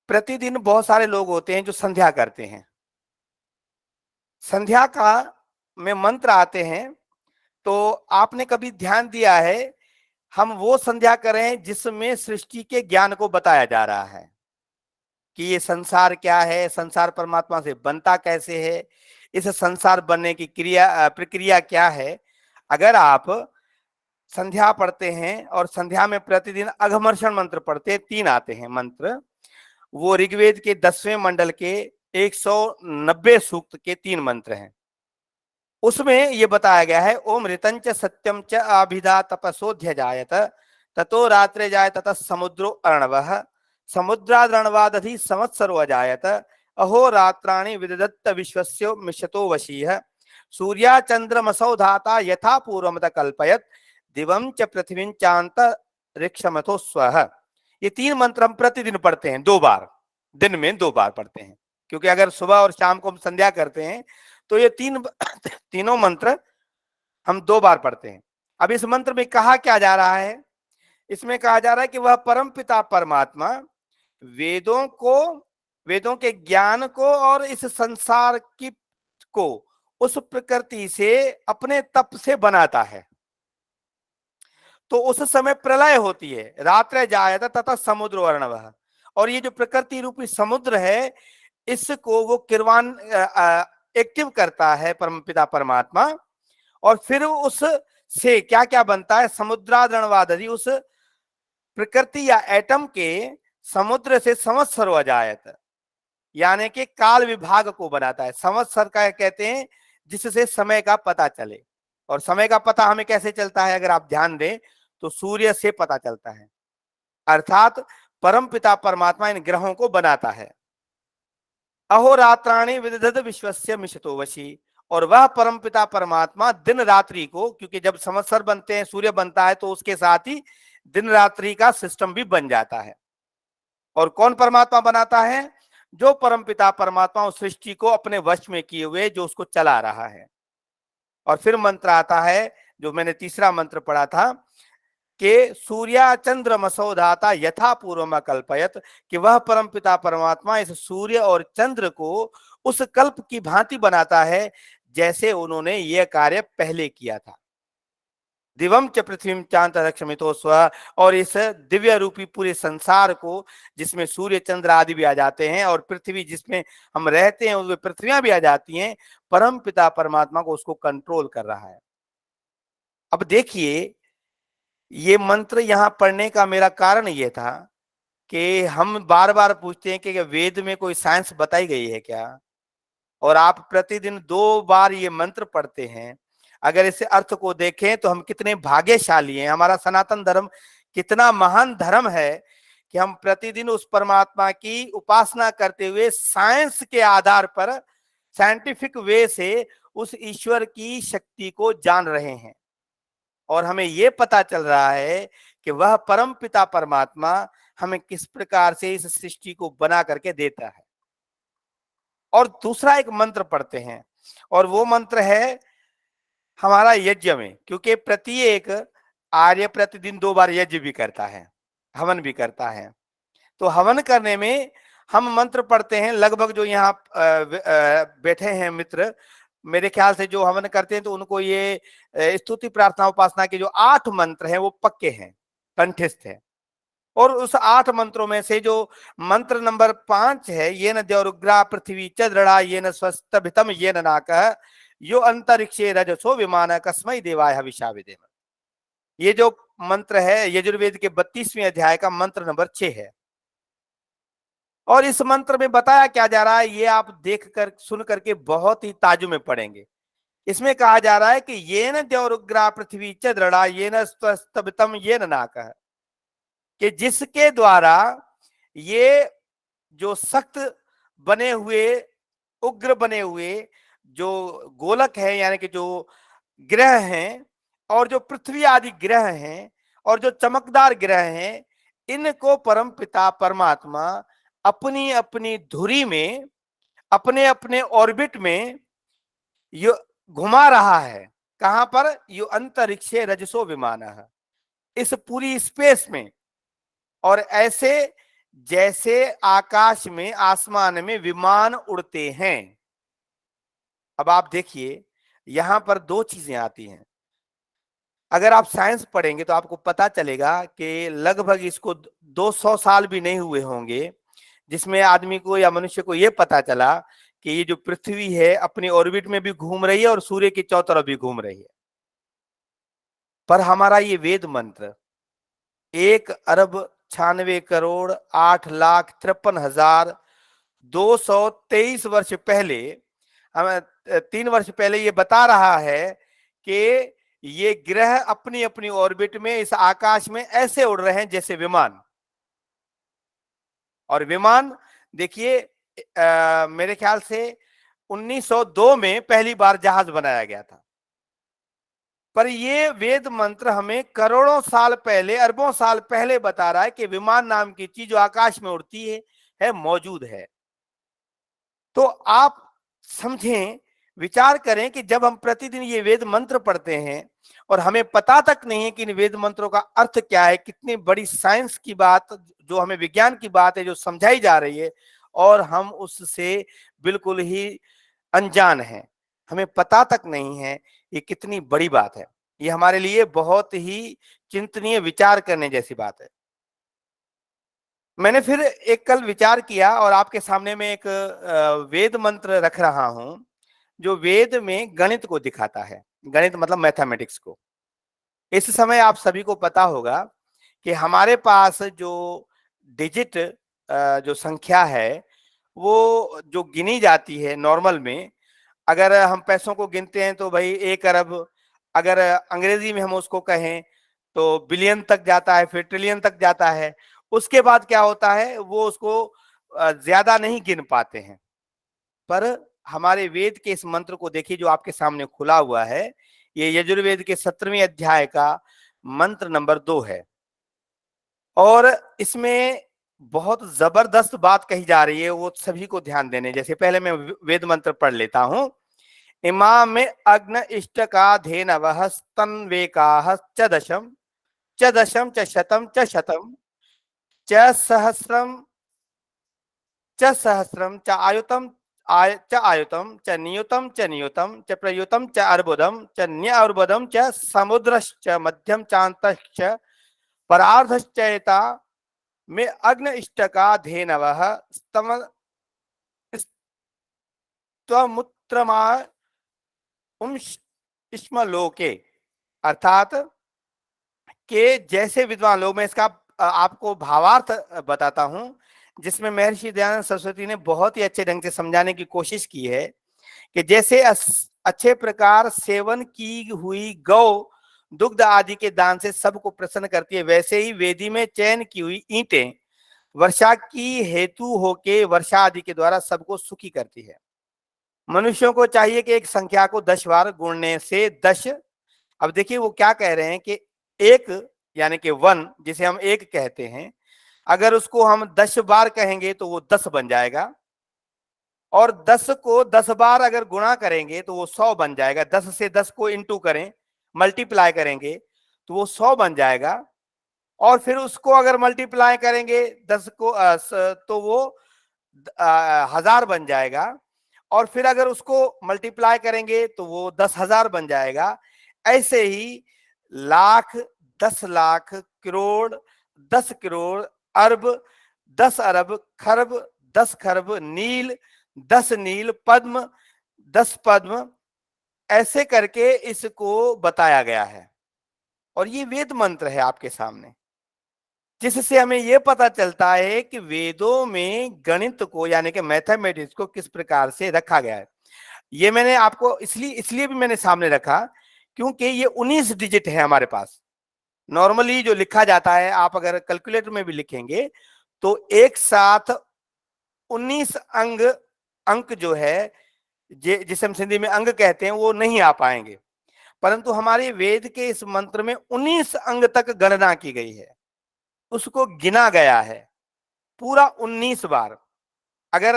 प्रतिदिन बहुत सारे लोग होते हैं जो संध्या करते हैं। संध्या का में मंत्र आते हैं, तो आपने कभी ध्यान दिया है, हम वो संध्या करें जिसमें सृष्टि के ज्ञान को बताया जा रहा है कि ये संसार क्या है, संसार परमात्मा से बनता कैसे है, इस संसार बनने की प्रक्रिया क्या है। अगर आप संध्या पढ़ते हैं और संध्या में प्रतिदिन अघमर्षण मंत्र पढ़ते हैं, 3 आते हैं मंत्र, वो ऋग्वेद के 10वें मंडल के 190 सूक्त के 3 मंत्र हैं। उसमें ये बताया गया है, ओम ऋतं च सत्यम च अभिधा तपसोध्य जायत ततो रात्रे जाय ततः समुद्रो अर्णवः समुद्रादर्णवादधि संवत्सरो अजायत अहो रात्राणि विदधत्त विश्वस्य मिषतो वशीः सूर्या चंद्रमसौ धाता यथा पूर्वमत कल्पयत दिवं च पृथ्वीं चांत ऋक्षमथो स्वः। ये 3 मंत्र हम प्रतिदिन पढ़ते हैं, 2 बार, दिन में 2 बार पढ़ते हैं, क्योंकि अगर सुबह और शाम को हम संध्या करते हैं तो ये तीनों मंत्र हम 2 बार पढ़ते हैं। अब इस मंत्र में कहा क्या जा रहा है? इसमें कहा जा रहा है कि वह परम पिता परमात्मा वेदों के ज्ञान को और इस संसार की को उस प्रकृति से अपने तप से बनाता है। तो उस समय प्रलय होती है, रात्रे जायत तथा समुद्र अर्णवः, और ये जो प्रकृति रूपी समुद्र है इसको वो किरवान एक्टिव करता है परमपिता परमात्मा, और फिर उस से क्या क्या बनता है, समुद्रादर्णवादधि, उस प्रकृति या एटम के समुद्र से संवत्सर अजायत, यानी कि काल विभाग को बनाता है। संवत्सर का कहते हैं जिससे समय का पता चले, और समय का पता हमें कैसे चलता है अगर आप ध्यान दें तो सूर्य से पता चलता है, अर्थात परमपिता परमात्मा इन ग्रहों को बनाता है। अहोरात्राणि विदधत विश्वस्य मिषतो वशी, और वह परमपिता परमात्मा दिन रात्रि को, क्योंकि जब संवत्सर बनते हैं, सूर्य बनता है, तो उसके साथ ही दिन रात्रि का सिस्टम भी बन जाता है। और कौन परमात्मा बनाता है? जो परमपिता परमात्मा उस सृष्टि को अपने वश में किए हुए, जो उसको चला रहा है। और फिर मंत्र आता है जो मैंने तीसरा मंत्र पढ़ा था कि सूर्या चंद्रमसौ धाता यथा पूर्वम कल्पयत, कि वह परमपिता परमात्मा इस सूर्य और चंद्र को उस कल्प की भांति बनाता है जैसे उन्होंने यह कार्य पहले किया था। दिवम च पृथ्वीं चांत रक्षमितो स्व, और इस दिव्य रूपी पूरे संसार को, जिसमें सूर्य चंद्र आदि भी आ जाते हैं और पृथ्वी जिसमें हम रहते हैं उसमें पृथ्वियां भी आ जाती हैं, परम पिता परमात्मा को उसको कंट्रोल कर रहा है। अब देखिए, ये मंत्र यहाँ पढ़ने का मेरा कारण ये था कि हम बार बार पूछते हैं कि वेद में कोई साइंस बताई गई है क्या, और आप प्रतिदिन 2 बार ये मंत्र पढ़ते हैं। अगर इस अर्थ को देखें तो हम कितने भाग्यशाली हैं, हमारा सनातन धर्म कितना महान धर्म है कि हम प्रतिदिन उस परमात्मा की उपासना करते हुए साइंस के आधार पर, साइंटिफिक वे से उस ईश्वर की शक्ति को जान रहे हैं, और हमें यह पता चल रहा है कि वह परम पिता परमात्मा हमें किस प्रकार से इस सृष्टि को बना करके देता है। और दूसरा एक मंत्र पढ़ते हैं, और वो मंत्र है हमारा यज्ञ में, क्योंकि प्रत्येक आर्य प्रतिदिन 2 बार यज्ञ भी करता है, हवन भी करता है। तो हवन करने में हम मंत्र पढ़ते हैं, लगभग जो यहाँ बैठे हैं मित्र, मेरे ख्याल से जो हवन करते हैं तो उनको ये स्तुति प्रार्थना उपासना के जो 8 मंत्र हैं वो पक्के हैं, कंठस्थ है। और उस 8 मंत्रों में से जो मंत्र नंबर 5 है, ये न द्यौरुग्रा पृथ्वी च दृढ़ा ये न स्वस्थभितम ये न नाकः यो अंतरिक्षे रजसो विमान कस्मै देवाय हविषा विदेम, ये जो मंत्र है यजुर्वेद के 32वें अध्याय का मंत्र नंबर 6 है। और इस मंत्र में बताया क्या जा रहा है, ये आप देख कर सुन करके बहुत ही ताज्जुब में पड़ेंगे। इसमें कहा जा रहा है कि ये न द्यौरुग्रा पृथ्वी च दृढ़ा ये न स्तबितम ये न नाकः, कि जिसके द्वारा ये जो सख्त बने हुए, उग्र बने हुए जो गोलक है, यानी कि जो ग्रह हैं, और जो पृथ्वी आदि ग्रह हैं, और जो चमकदार ग्रह हैं, इनको परम पिता परमात्मा अपनी अपनी धुरी में, अपने अपने ऑर्बिट में यो घुमा रहा है। कहां पर? यो अंतरिक्षे रजसो विमानः, इस पूरी स्पेस में। और ऐसे जैसे आकाश में, आसमान में विमान उड़ते हैं। अब आप देखिए, यहां पर दो चीजें आती हैं। अगर आप साइंस पढ़ेंगे तो आपको पता चलेगा कि लगभग इसको 200 साल भी नहीं हुए होंगे जिसमें आदमी को या मनुष्य को यह पता चला कि ये जो पृथ्वी है अपनी ऑर्बिट में भी घूम रही है और सूर्य की चौतरफ भी घूम रही है। पर हमारा ये वेद मंत्र 1,98,8,53,223 वर्ष पहले, हमें 3 वर्ष पहले ये बता रहा है कि ये ग्रह अपनी अपनी ऑर्बिट में इस आकाश में ऐसे उड़ रहे हैं जैसे विमान। और विमान देखिए, मेरे ख्याल से 1902 में पहली बार जहाज बनाया गया था। पर ये वेद मंत्र हमें करोड़ों साल पहले, अरबों साल पहले बता रहा है कि विमान नाम की चीज जो आकाश में उड़ती है मौजूद है। तो आप समझें, विचार करें कि जब हम प्रतिदिन ये वेद मंत्र पढ़ते हैं और हमें पता तक नहीं है कि इन वेद मंत्रों का अर्थ क्या है, कितनी बड़ी साइंस की बात, जो हमें विज्ञान की बात है जो समझाई जा रही है, और हम उससे बिल्कुल ही अनजान हैं, हमें पता तक नहीं है, ये कितनी बड़ी बात है। ये हमारे लिए बहुत ही चिंतनीय, विचार करने जैसी बात है। मैंने फिर एक कल विचार किया और आपके सामने में एक वेद मंत्र रख रहा हूं जो वेद में गणित को दिखाता है। गणित मतलब मैथमेटिक्स को। इस समय आप सभी को पता होगा कि हमारे पास जो डिजिट, जो संख्या है, वो जो गिनी जाती है नॉर्मल में, अगर हम पैसों को गिनते हैं तो भाई 1 अरब, अगर अंग्रेजी में हम उसको कहें तो बिलियन तक जाता है, फिर ट्रिलियन तक जाता है। उसके बाद क्या होता है, वो उसको ज्यादा नहीं गिन पाते हैं। पर हमारे वेद के इस मंत्र को देखिए जो आपके सामने खुला हुआ है, ये यजुर्वेद के 17वें अध्याय का मंत्र नंबर 2 है। और इसमें बहुत जबरदस्त बात कही जा रही है, वो सभी को ध्यान देने जैसे। पहले मैं वेद मंत्र पढ़ लेता हूं। इमा में अग्न इष्टका धेनवः स्तन्वेकाः च दशम च दशम च शतम च शतम च सहस्रम च सहस्रम च आयुतम च आयुतम च नियुतम च नियुतम च प्रयुतम च अर्बुदम च न्यर्बुदम च समुद्रश्च मध्यम चान्तश्च परार्धश्चैता में अग्न इष्टका धेनवः स्तमुत्रमा लोके, अर्थात के जैसे विद्वान लोग, मैं इसका आपको भावार्थ बताता हूं जिसमें महर्षि दयानंद सरस्वती ने बहुत ही अच्छे ढंग से समझाने की कोशिश की है कि जैसे अच्छे प्रकार सेवन की हुई गौ दुग्ध आदि के दान से सबको प्रसन्न करती है, वैसे ही वेदी में चयन की हुई ईंटें वर्षा की हेतु होके वर्षा आदि के द्वारा सबको सुखी करती है। मनुष्यों को चाहिए कि एक संख्या को 10 बार गुणने से 10, अब देखिए वो क्या कह रहे हैं कि एक यानी कि 1 जिसे हम एक कहते हैं, अगर उसको हम 10 बार कहेंगे तो वो 10 बन जाएगा, और 10 को 10 बार अगर गुणा करेंगे तो वो 100 बन जाएगा। 10 से 10 को इंटू करें, मल्टीप्लाई करेंगे तो वो 100 बन जाएगा, और फिर उसको अगर मल्टीप्लाई करेंगे 10 को तो वो 1000 बन जाएगा, और फिर अगर उसको मल्टीप्लाई करेंगे तो वो 10,000 बन जाएगा। ऐसे ही लाख, 10 लाख, करोड़, 10 करोड़, अरब, 10 अरब, खरब, 10 खरब, नील, 10 नील, पद्म, 10 पद्म, ऐसे करके इसको बताया गया है। और ये वेद मंत्र है आपके सामने, जिससे हमें यह पता चलता है कि वेदों में गणित को यानी कि मैथमेटिक्स को किस प्रकार से रखा गया है। ये मैंने आपको इसलिए भी मैंने सामने रखा क्योंकि ये 19 डिजिट है हमारे पास। नॉर्मली जो लिखा जाता है, आप अगर कैलकुलेटर में भी लिखेंगे तो एक साथ 19 अंक जो है, जिसे हम सिंधी में अंग कहते हैं, वो नहीं आ पाएंगे। परंतु हमारे वेद के इस मंत्र में 19 अंग तक गणना की गई है, उसको गिना गया है पूरा 19 बार। अगर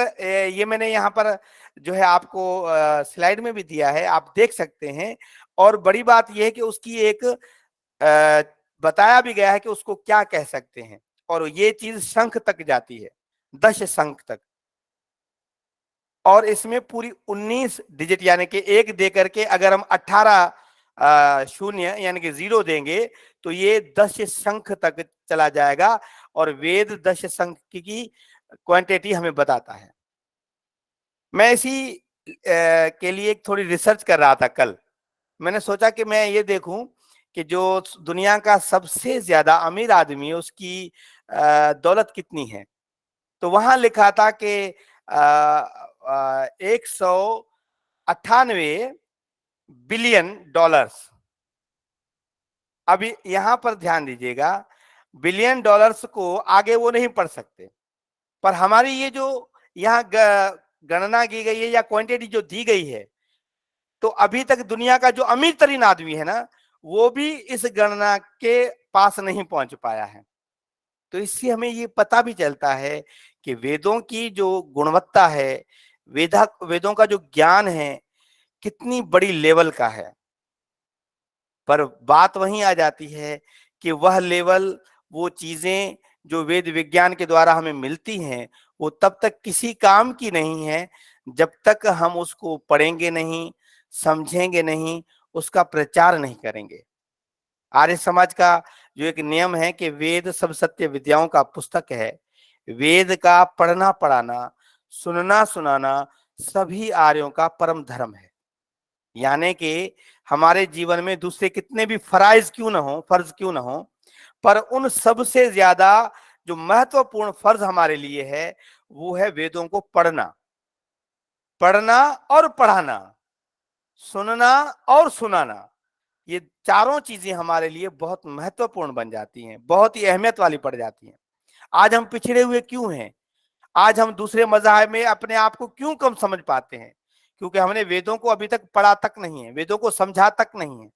ये मैंने यहाँ पर जो है आपको स्लाइड में भी दिया है, आप देख सकते हैं। और बड़ी बात यह है कि उसकी एक बताया भी गया है कि उसको क्या कह सकते हैं, और ये चीज शंख तक जाती है, 10 शंख तक। और इसमें पूरी 19 डिजिट यानी कि एक दे करके अगर हम 18 शून्य यानी कि 0 देंगे तो ये 10 शंख तक चला जाएगा। और वेद 10 शंख की क्वांटिटी हमें बताता है। मैं इसी के लिए एक थोड़ी रिसर्च कर रहा था कल। मैंने सोचा कि मैं ये देखूं कि जो दुनिया का सबसे ज्यादा अमीर आदमी है उसकी दौलत कितनी है। तो वहां लिखा था कि 198 बिलियन डॉलर्स। अभी यहां पर ध्यान दीजिएगा, बिलियन डॉलर्स को आगे वो नहीं पढ़ सकते, पर हमारी ये जो यहाँ गणना की गई है या क्वांटिटी जो दी गई है, तो अभी तक दुनिया का जो अमीर तरीन आदमी है ना, वो भी इस गणना के पास नहीं पहुंच पाया है। तो इससे हमें ये पता भी चलता है कि वेदों की जो गुणवत्ता है, वेदों का जो ज्ञान है, कितनी बड़ी लेवल का है। पर बात वहीं आ जाती है कि वह लेवल, वो चीजें जो वेद विज्ञान के द्वारा हमें मिलती हैं, वो तब तक किसी काम की नहीं है जब तक हम उसको पढ़ेंगे नहीं, समझेंगे नहीं, उसका प्रचार नहीं करेंगे। आर्य समाज का जो एक नियम है कि वेद सब सत्य विद्याओं का पुस्तक है। वेद का पढ़ना पढ़ाना, सुनना सुनाना सभी आर्यों का परम धर्म है। यानी कि हमारे जीवन में दूसरे कितने भी फर्ज क्यों ना हो, पर उन सब से ज्यादा जो महत्वपूर्ण फर्ज हमारे लिए है वो है वेदों को पढ़ना और पढ़ाना, सुनना और सुनाना। ये चारों चीजें हमारे लिए बहुत महत्वपूर्ण बन जाती हैं, बहुत ही अहमियत वाली पड़ जाती हैं। आज हम पिछड़े हुए क्यों हैं? आज हम दूसरे मज़हब में अपने आप को क्यों कम समझ पाते हैं? क्योंकि हमने वेदों को अभी तक पढ़ा तक नहीं है, वेदों को समझा तक नहीं है।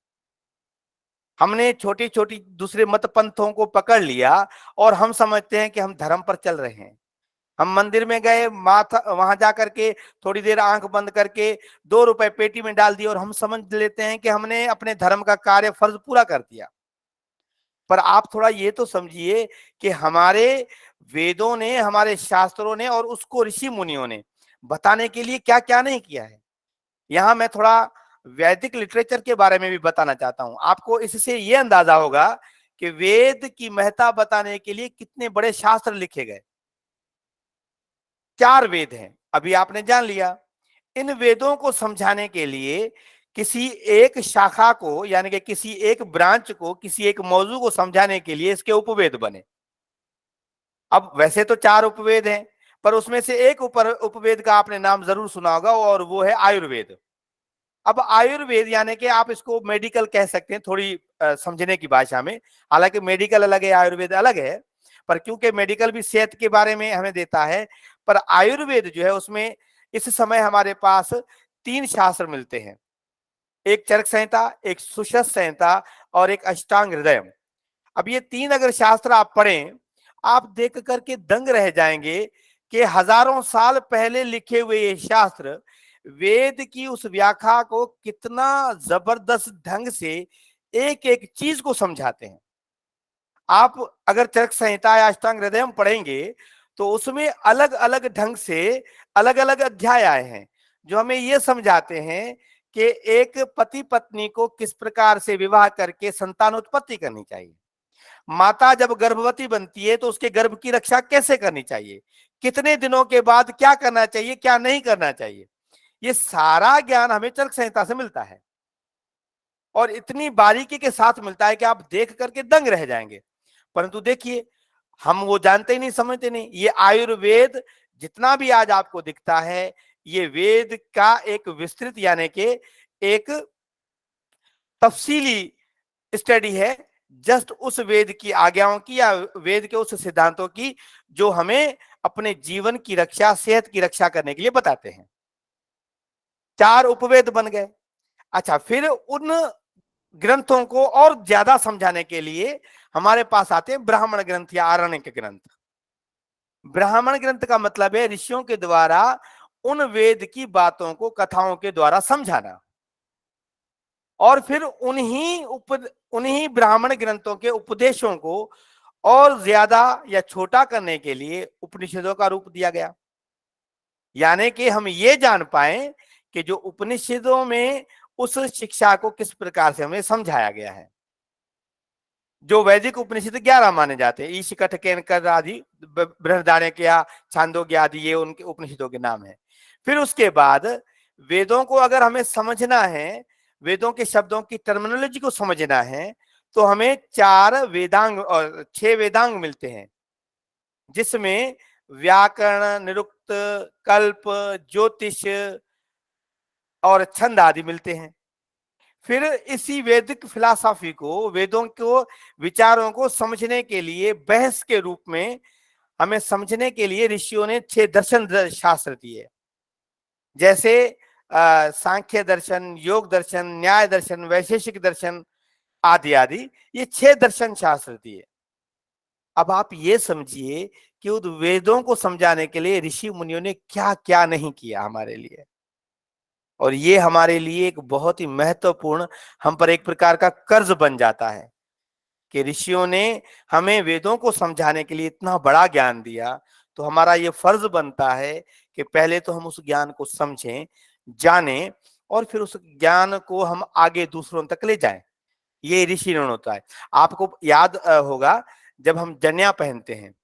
हमने छोटी छोटी दूसरे मत पंथों को पकड़ लिया और हम समझते हैं कि हम धर्म पर चल रहे हैं। हम मंदिर में गए, माथा वहां जाकर के थोड़ी देर आंख बंद करके 2 रुपए पेटी में डाल दिए और हम समझ लेते हैं कि हमने अपने धर्म का कार्य फर्ज पूरा कर दिया। पर आप थोड़ा ये तो समझिए कि हमारे वेदों ने, हमारे शास्त्रों ने और उसको ऋषि मुनियों ने बताने के लिए क्या क्या नहीं किया है। यहाँ मैं थोड़ा वैदिक लिटरेचर के बारे में भी बताना चाहता हूं। आपको इससे ये अंदाजा होगा कि वेद की महत्ता बताने के लिए कितने बड़े शास्त्र लिखे गए। 4 वेद हैं, अभी आपने जान लिया। इन वेदों को समझाने के लिए किसी एक शाखा को, यानी कि किसी एक ब्रांच को, किसी एक मौजू को समझाने के लिए इसके उपवेद बने। अब वैसे तो 4 उपवेद हैं, पर उसमें से एक उपवेद का आपने नाम जरूर सुना होगा और वो है आयुर्वेद। अब आयुर्वेद यानी कि आप इसको मेडिकल कह सकते हैं थोड़ी समझने की भाषा में। हालांकि मेडिकल अलग है, आयुर्वेद अलग है, पर क्योंकि मेडिकल भी सेहत के बारे में हमें देता है, पर आयुर्वेद जो है उसमें इस समय हमारे पास 3 शास्त्र मिलते हैं। एक चरक संहिता, एक सुश्रुत संहिता और एक अष्टांग हृदय। अब ये 3 अगर शास्त्र आप पढ़ें, आप देख करके दंग रह जाएंगे कि हजारों साल पहले लिखे हुए ये शास्त्र वेद की उस व्याख्या को कितना जबरदस्त ढंग से एक एक चीज को समझाते हैं। आप अगर चरक संहिता या अष्टांग हृदय पढ़ेंगे तो उसमें अलग अलग ढंग से अलग अलग अध्याय आए हैं जो हमें ये समझाते हैं कि एक पति पत्नी को किस प्रकार से विवाह करके संतान उत्पत्ति करनी चाहिए, माता जब गर्भवती बनती है तो उसके गर्भ की रक्षा कैसे करनी चाहिए, कितने दिनों के बाद क्या करना चाहिए, क्या नहीं करना चाहिए। ये सारा ज्ञान हमें चरक संहिता से मिलता है और इतनी बारीकी के साथ मिलता है कि आप देख करके दंग रह जाएंगे। परंतु देखिए, हम वो जानते ही नहीं, समझते नहीं। ये आयुर्वेद जितना भी आज आपको दिखता है, ये वेद का एक विस्तृत यानी कि एक तफसीली स्टडी है, जस्ट उस वेद की आज्ञाओं की या वेद के उस सिद्धांतों की जो हमें अपने जीवन की रक्षा, सेहत की रक्षा करने के लिए बताते हैं। 4 उपवेद बन गए। अच्छा, फिर उन ग्रंथों को और ज्यादा समझाने के लिए हमारे पास आते हैं ब्राह्मण ग्रंथ या आरण्यक ग्रंथ। ब्राह्मण ग्रंथ का मतलब है ऋषियों के द्वारा उन वेद की बातों को कथाओं के द्वारा समझाना, और फिर उन्हीं ब्राह्मण ग्रंथों के उपदेशों को और ज्यादा या छोटा करने के लिए उपनिषदों का रूप दिया गया। यानी कि हम ये जान पाए कि जो उपनिषदों में उस शिक्षा को किस प्रकार से हमें समझाया गया है। जो वैदिक उपनिषद 11 माने जाते हैं, ईश, कठ, केनकर आदि, बृहदारण्यक, छांदोग्य आदि, ये उनके उपनिषदों के नाम है। फिर उसके बाद वेदों को अगर हमें समझना है, वेदों के शब्दों की टर्मिनोलॉजी को समझना है, तो हमें 4 वेदांग और 6 वेदांग मिलते हैं, जिसमें व्याकरण, निरुक्त, कल्प, ज्योतिष और छंद आदि मिलते हैं। फिर इसी वैदिक फिलॉसफी को, वेदों को, विचारों को समझने के लिए बहस के रूप में हमें समझने के लिए ऋषियों ने 6 दर्शन शास्त्र दिए, जैसे सांख्य दर्शन, योग दर्शन, न्याय दर्शन, वैशेषिक दर्शन आदि आदि, ये 6 दर्शन शास्त्र दिए। अब आप ये समझिए कि उन वेदों को समझाने के लिए ऋषि मुनियों ने क्या क्या नहीं किया हमारे लिए, और ये हमारे लिए एक बहुत ही महत्वपूर्ण, हम पर एक प्रकार का कर्ज बन जाता है कि ऋषियों ने हमें वेदों को समझाने के लिए इतना बड़ा ज्ञान दिया, तो हमारा ये फर्ज बनता है कि पहले तो हम उस ज्ञान को समझें, जानें, और फिर उस ज्ञान को हम आगे दूसरों तक ले जाएं। ये ऋषि ऋण होता है। आपको याद होगा, जब हम जन्या पहनते हैं,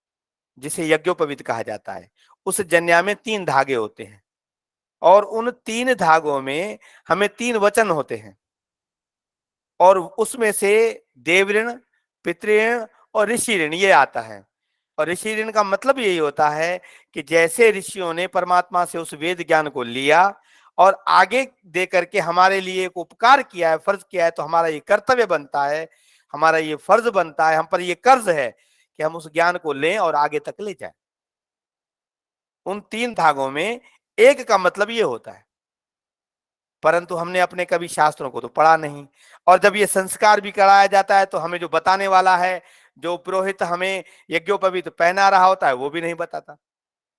जिसे यज्ञोपवीत कहा जाता है, उस जन्या में 3 धागे होते हैं, और उन 3 धागों में हमें 3 वचन होते हैं, और उसमें से देवऋण, पितृऋण और ऋषि ऋण ये आता है। और ऋषि ऋण का मतलब यही होता है कि जैसे ऋषियों ने परमात्मा से उस वेद ज्ञान को लिया और आगे दे करके हमारे लिए एक उपकार किया है, फर्ज किया है, तो हमारा ये कर्तव्य बनता है, हमारा ये फर्ज बनता है, हम पर ये कर्ज है कि हम उस ज्ञान को लें और आगे तक ले जाएं। उन 3 धागों में एक का मतलब ये होता है, परंतु हमने अपने कभी शास्त्रों को तो पढ़ा नहीं, और जब ये संस्कार भी कराया जाता है तो हमें जो बताने वाला है, जो पुरोहित हमें यज्ञोपवीत पहना रहा होता है, वो भी नहीं बताता।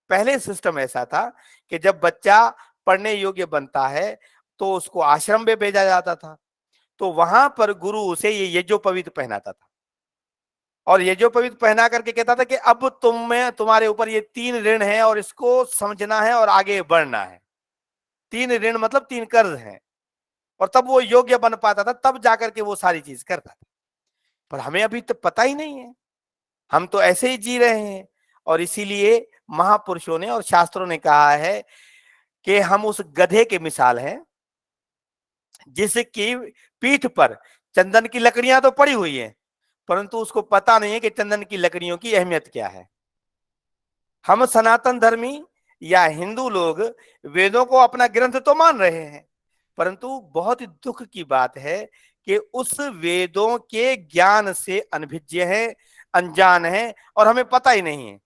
पहले सिस्टम ऐसा था कि जब बच्चा पढ़ने योग्य बनता है तो उसको आश्रम में भेजा जाता था, तो वहां पर गुरु उसे ये यज्ञोपवीत पहनाता था, और यज्ञोपवीत पहना करके कहता था कि अब तुम्हारे ऊपर ये 3 ऋण है और इसको समझना है और आगे बढ़ना है। 3 ऋण मतलब 3 कर्ज हैं, और तब वो योग्य बन पाता था, तब जाकर के वो सारी चीज करता था। पर हमें अभी तो पता ही नहीं है, हम तो ऐसे ही जी रहे हैं। और इसीलिए महापुरुषों ने और शास्त्रों ने कहा है कि हम उस गधे के मिसाल हैं, जिसकी पीठ पर चंदन की लकड़ियां तो पड़ी हुई हैं, परंतु उसको पता नहीं है कि चंदन की लकड़ियों की अहमियत क्या है। हम सनातन धर्मी या हिंदू लोग वेदों को अपना ग्रंथ तो मान रहे हैं, परंतु बहुत ही दुख की बात है कि उस वेदों के ज्ञान से अनभिज्ञ है, अनजान है, और हमें पता ही नहीं है।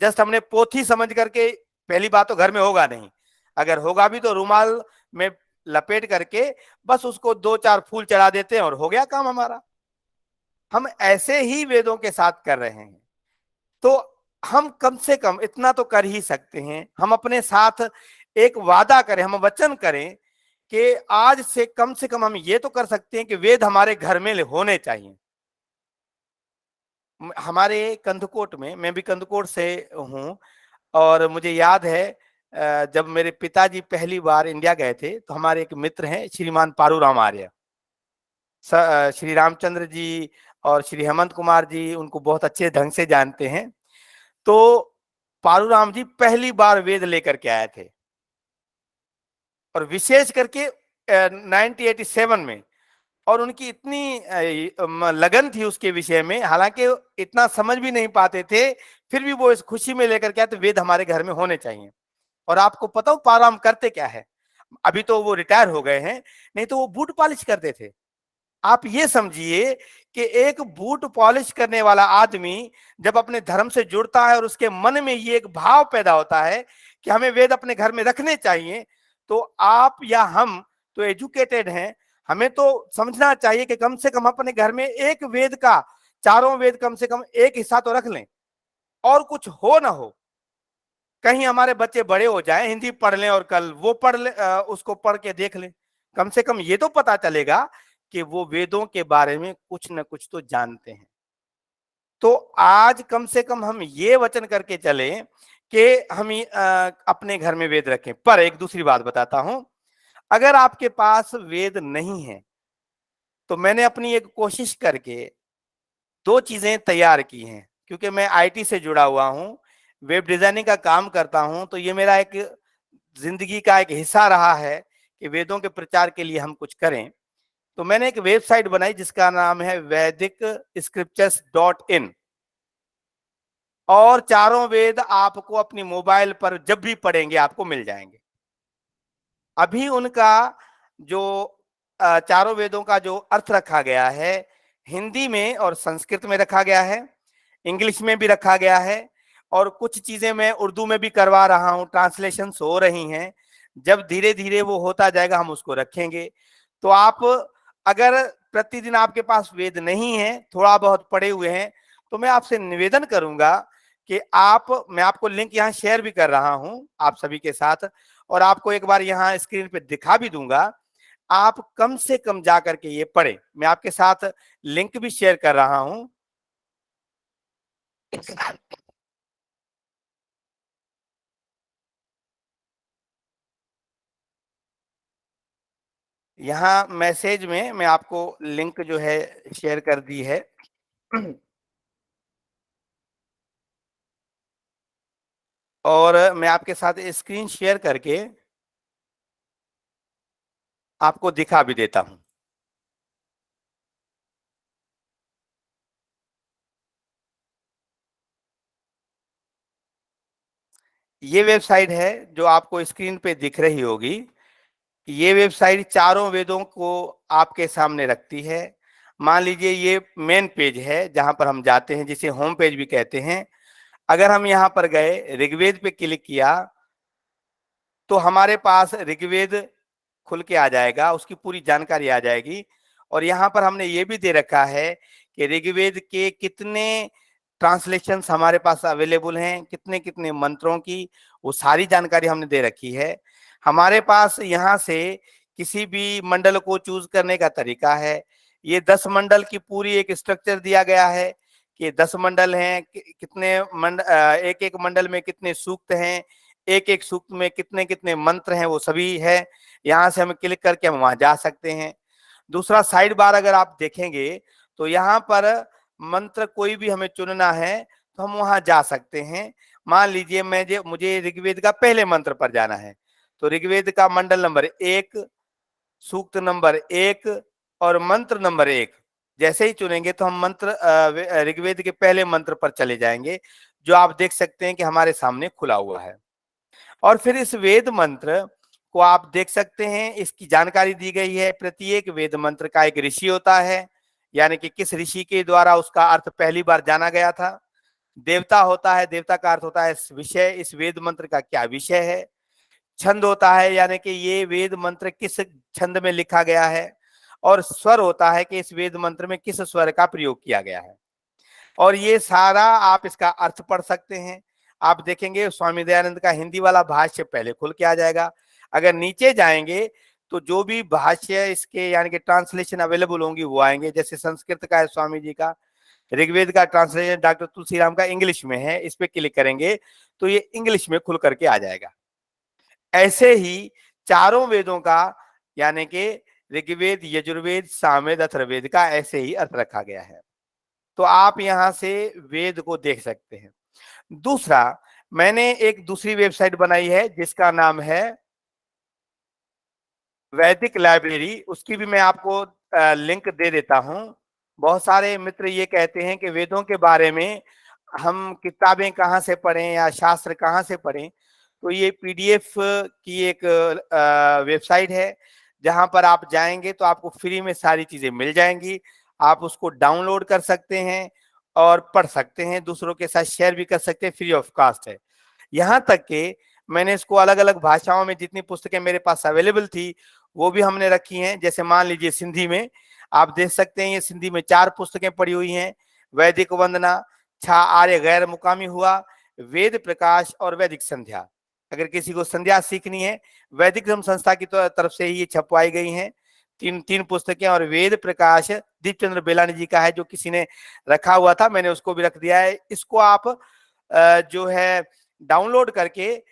जस्ट हमने पोथी समझ करके, पहली बात तो घर में होगा नहीं, अगर होगा भी तो रुमाल में लपेट करके बस उसको 2-4 फूल चढ़ा देते हैं और हो गया काम हमारा। हम ऐसे ही वेदों के साथ कर रहे हैं। तो हम कम से कम इतना तो कर ही सकते हैं, हम अपने साथ एक वादा करें, हम वचन करें कि आज से कम हम ये तो कर सकते हैं कि वेद हमारे घर में होने चाहिए। हमारे कंदकोट में, मैं भी कंदकोट से हूँ, और मुझे याद है जब मेरे पिताजी पहली बार इंडिया गए थे, तो हमारे एक मित्र हैं श्रीमान पारूराम आर्य, श्री रामचंद्र जी और श्री हेमंत कुमार जी उनको बहुत अच्छे ढंग से जानते हैं। तो पारूराम जी पहली बार वेद लेकर के आए थे, और विशेष करके 1987 में, और उनकी इतनी लगन थी उसके विषय में, हालांकि इतना समझ भी नहीं पाते थे, फिर भी वो इस खुशी में लेकर के आए, तो वेद हमारे घर में होने चाहिए। और आपको पता हो पाराम करते क्या है? अभी तो वो रिटायर हो गए हैं, नहीं तो वो बूट पॉलिश करते थे। आप ये समझिए कि एक बूट पॉलिश करने वाला आदमी जब अपने धर्म से जुड़ता है और उसके मन में ये एक भाव पैदा होता है कि हमें वेद अपने घर में रखने चाहिए, तो आप या हम तो एजुकेटेड हैं, हमें तो समझना चाहिए कि कम से कम अपने घर में एक वेद का, चारों वेद कम से कम एक हिस्सा तो रख लें। और कुछ हो ना हो, कहीं हमारे बच्चे बड़े हो जाएं, हिंदी पढ़ लें और कल वो पढ़ ले, उसको पढ़ के देख लें, कम से कम ये तो पता चलेगा कि वो वेदों के बारे में कुछ न कुछ तो जानते हैं। तो आज कम से कम हम ये वचन करके चलें कि हम अपने घर में वेद रखें। पर एक दूसरी बात बताता हूं, अगर आपके पास वेद नहीं है तो मैंने अपनी एक कोशिश करके 2 चीजें तैयार की हैं, क्योंकि मैं आईटी से जुड़ा हुआ हूं, वेब डिजाइनिंग का काम करता हूं, तो ये मेरा एक जिंदगी का एक हिस्सा रहा है कि वेदों के प्रचार के लिए हम कुछ करें। तो मैंने एक वेबसाइट बनाई जिसका नाम है vedicscriptures.in, और चारों वेद आपको अपनी मोबाइल पर जब भी पढ़ेंगे आपको मिल जाएंगे। अभी उनका जो चारों वेदों का जो अर्थ रखा गया है, हिंदी में और संस्कृत में रखा गया है, इंग्लिश में भी रखा गया है, और कुछ चीजें मैं उर्दू में भी करवा रहा हूं, ट्रांसलेशन हो रही हैं। जब धीरे धीरे वो होता जाएगा हम उसको रखेंगे। तो आप अगर प्रतिदिन आपके पास वेद नहीं है, थोड़ा बहुत पढ़े हुए हैं, तो मैं आपसे निवेदन करूंगा कि मैं आपको लिंक यहाँ शेयर भी कर रहा हूं आप सभी के साथ, और आपको एक बार यहाँ स्क्रीन पे दिखा भी दूंगा। आप कम से कम जा करके ये पढ़ें। मैं आपके साथ लिंक भी शेयर कर रहा हूं। यहाँ मैसेज में मैं आपको लिंक जो है शेयर कर दी है। और मैं आपके साथ स्क्रीन शेयर करके आपको दिखा भी देता हूं। ये वेबसाइट है जो आपको स्क्रीन पे दिख रही होगी। ये वेबसाइट चारों वेदों को आपके सामने रखती है। मान लीजिए ये मेन पेज है जहां पर हम जाते हैं, जिसे होम पेज भी कहते हैं। अगर हम यहाँ पर गए, ऋग्वेद पे क्लिक किया, तो हमारे पास ऋग्वेद खुल के आ जाएगा, उसकी पूरी जानकारी आ जाएगी। और यहाँ पर हमने ये भी दे रखा है कि ऋग्वेद के कितने ट्रांसलेशंस हमारे पास अवेलेबल हैं, कितने कितने मंत्रों की, वो सारी जानकारी हमने दे रखी है। हमारे पास यहाँ से किसी भी मंडल को चूज करने का तरीका है। ये 10 मंडल की पूरी एक स्ट्रक्चर दिया गया है कि 10 मंडल हैं, कितने एक एक मंडल में कितने सूक्त हैं, एक एक सूक्त में कितने कितने मंत्र हैं, वो सभी है। यहाँ से हम क्लिक करके हम वहां जा सकते हैं। दूसरा, साइड बार अगर आप देखेंगे तो यहाँ पर मंत्र कोई भी हमें चुनना है तो हम वहां जा सकते हैं। मान लीजिए मुझे ऋग्वेद का पहले मंत्र पर जाना है, तो ऋग्वेद का मंडल नंबर 1, सूक्त नंबर 1 और मंत्र नंबर 1 जैसे ही चुनेंगे तो हम मंत्र ऋग्वेद के पहले मंत्र पर चले जाएंगे, जो आप देख सकते हैं कि हमारे सामने खुला हुआ है। और फिर इस वेद मंत्र को आप देख सकते हैं, इसकी जानकारी दी गई है। प्रत्येक वेद मंत्र का एक ऋषि होता है, यानी कि किस ऋषि के द्वारा उसका अर्थ पहली बार जाना गया था। देवता होता है, देवता का अर्थ होता है विषय, इस वेद मंत्र का क्या विषय है। छंद होता है, यानी कि ये वेद मंत्र किस छंद में लिखा गया है। और स्वर होता है कि इस वेद मंत्र में किस स्वर का प्रयोग किया गया है। और ये सारा आप इसका अर्थ पढ़ सकते हैं। आप देखेंगे स्वामी दयानंद का हिंदी वाला भाष्य पहले खुल के आ जाएगा। अगर नीचे जाएंगे तो जो भी भाष्य इसके यानी कि ट्रांसलेशन अवेलेबल होंगी वो आएंगे। जैसे संस्कृत का है स्वामी जी का, ऋग्वेद का ट्रांसलेशन डॉक्टर तुलसीराम का इंग्लिश में है, इस पे क्लिक करेंगे तो ये इंग्लिश में खुल करके आ जाएगा। ऐसे ही चारों वेदों का यानी कि ऋग्वेद, यजुर्वेद, सामवेद, अथर्ववेद का ऐसे ही अर्थ रखा गया है। तो आप यहां से वेद को देख सकते हैं। दूसरा, मैंने एक दूसरी वेबसाइट बनाई है जिसका नाम है वैदिक लाइब्रेरी। उसकी भी मैं आपको लिंक दे देता हूं। बहुत सारे मित्र ये कहते हैं कि वेदों के बारे में हम किताबें कहाँ से पढ़ें या शास्त्र कहाँ से पढ़ें, तो ये पीडीएफ की एक वेबसाइट है, जहां पर आप जाएंगे तो आपको फ्री में सारी चीजें मिल जाएंगी। आप उसको डाउनलोड कर सकते हैं और पढ़ सकते हैं, दूसरों के साथ शेयर भी कर सकते हैं, फ्री ऑफ कॉस्ट है। यहाँ तक कि मैंने इसको अलग अलग भाषाओं में जितनी पुस्तकें मेरे पास अवेलेबल थी वो भी हमने रखी हैं। जैसे मान लीजिए सिंधी में आप देख सकते हैं, ये सिंधी में 4 पुस्तकें पड़ी हुई हैं। वैदिक वंदना, छा आर्य गैर मुकामी हुआ, वेद प्रकाश और वैदिक संध्या। अगर किसी को संध्या सीखनी है, वैदिक धर्म संस्था की तरफ से ही ये छपवाई गई हैं तीन पुस्तकें। और वेद प्रकाश दीपचंद्र बेलानी जी का है, जो किसी ने रखा हुआ था, मैंने उसको भी रख दिया है। इसको आप जो है डाउनलोड करके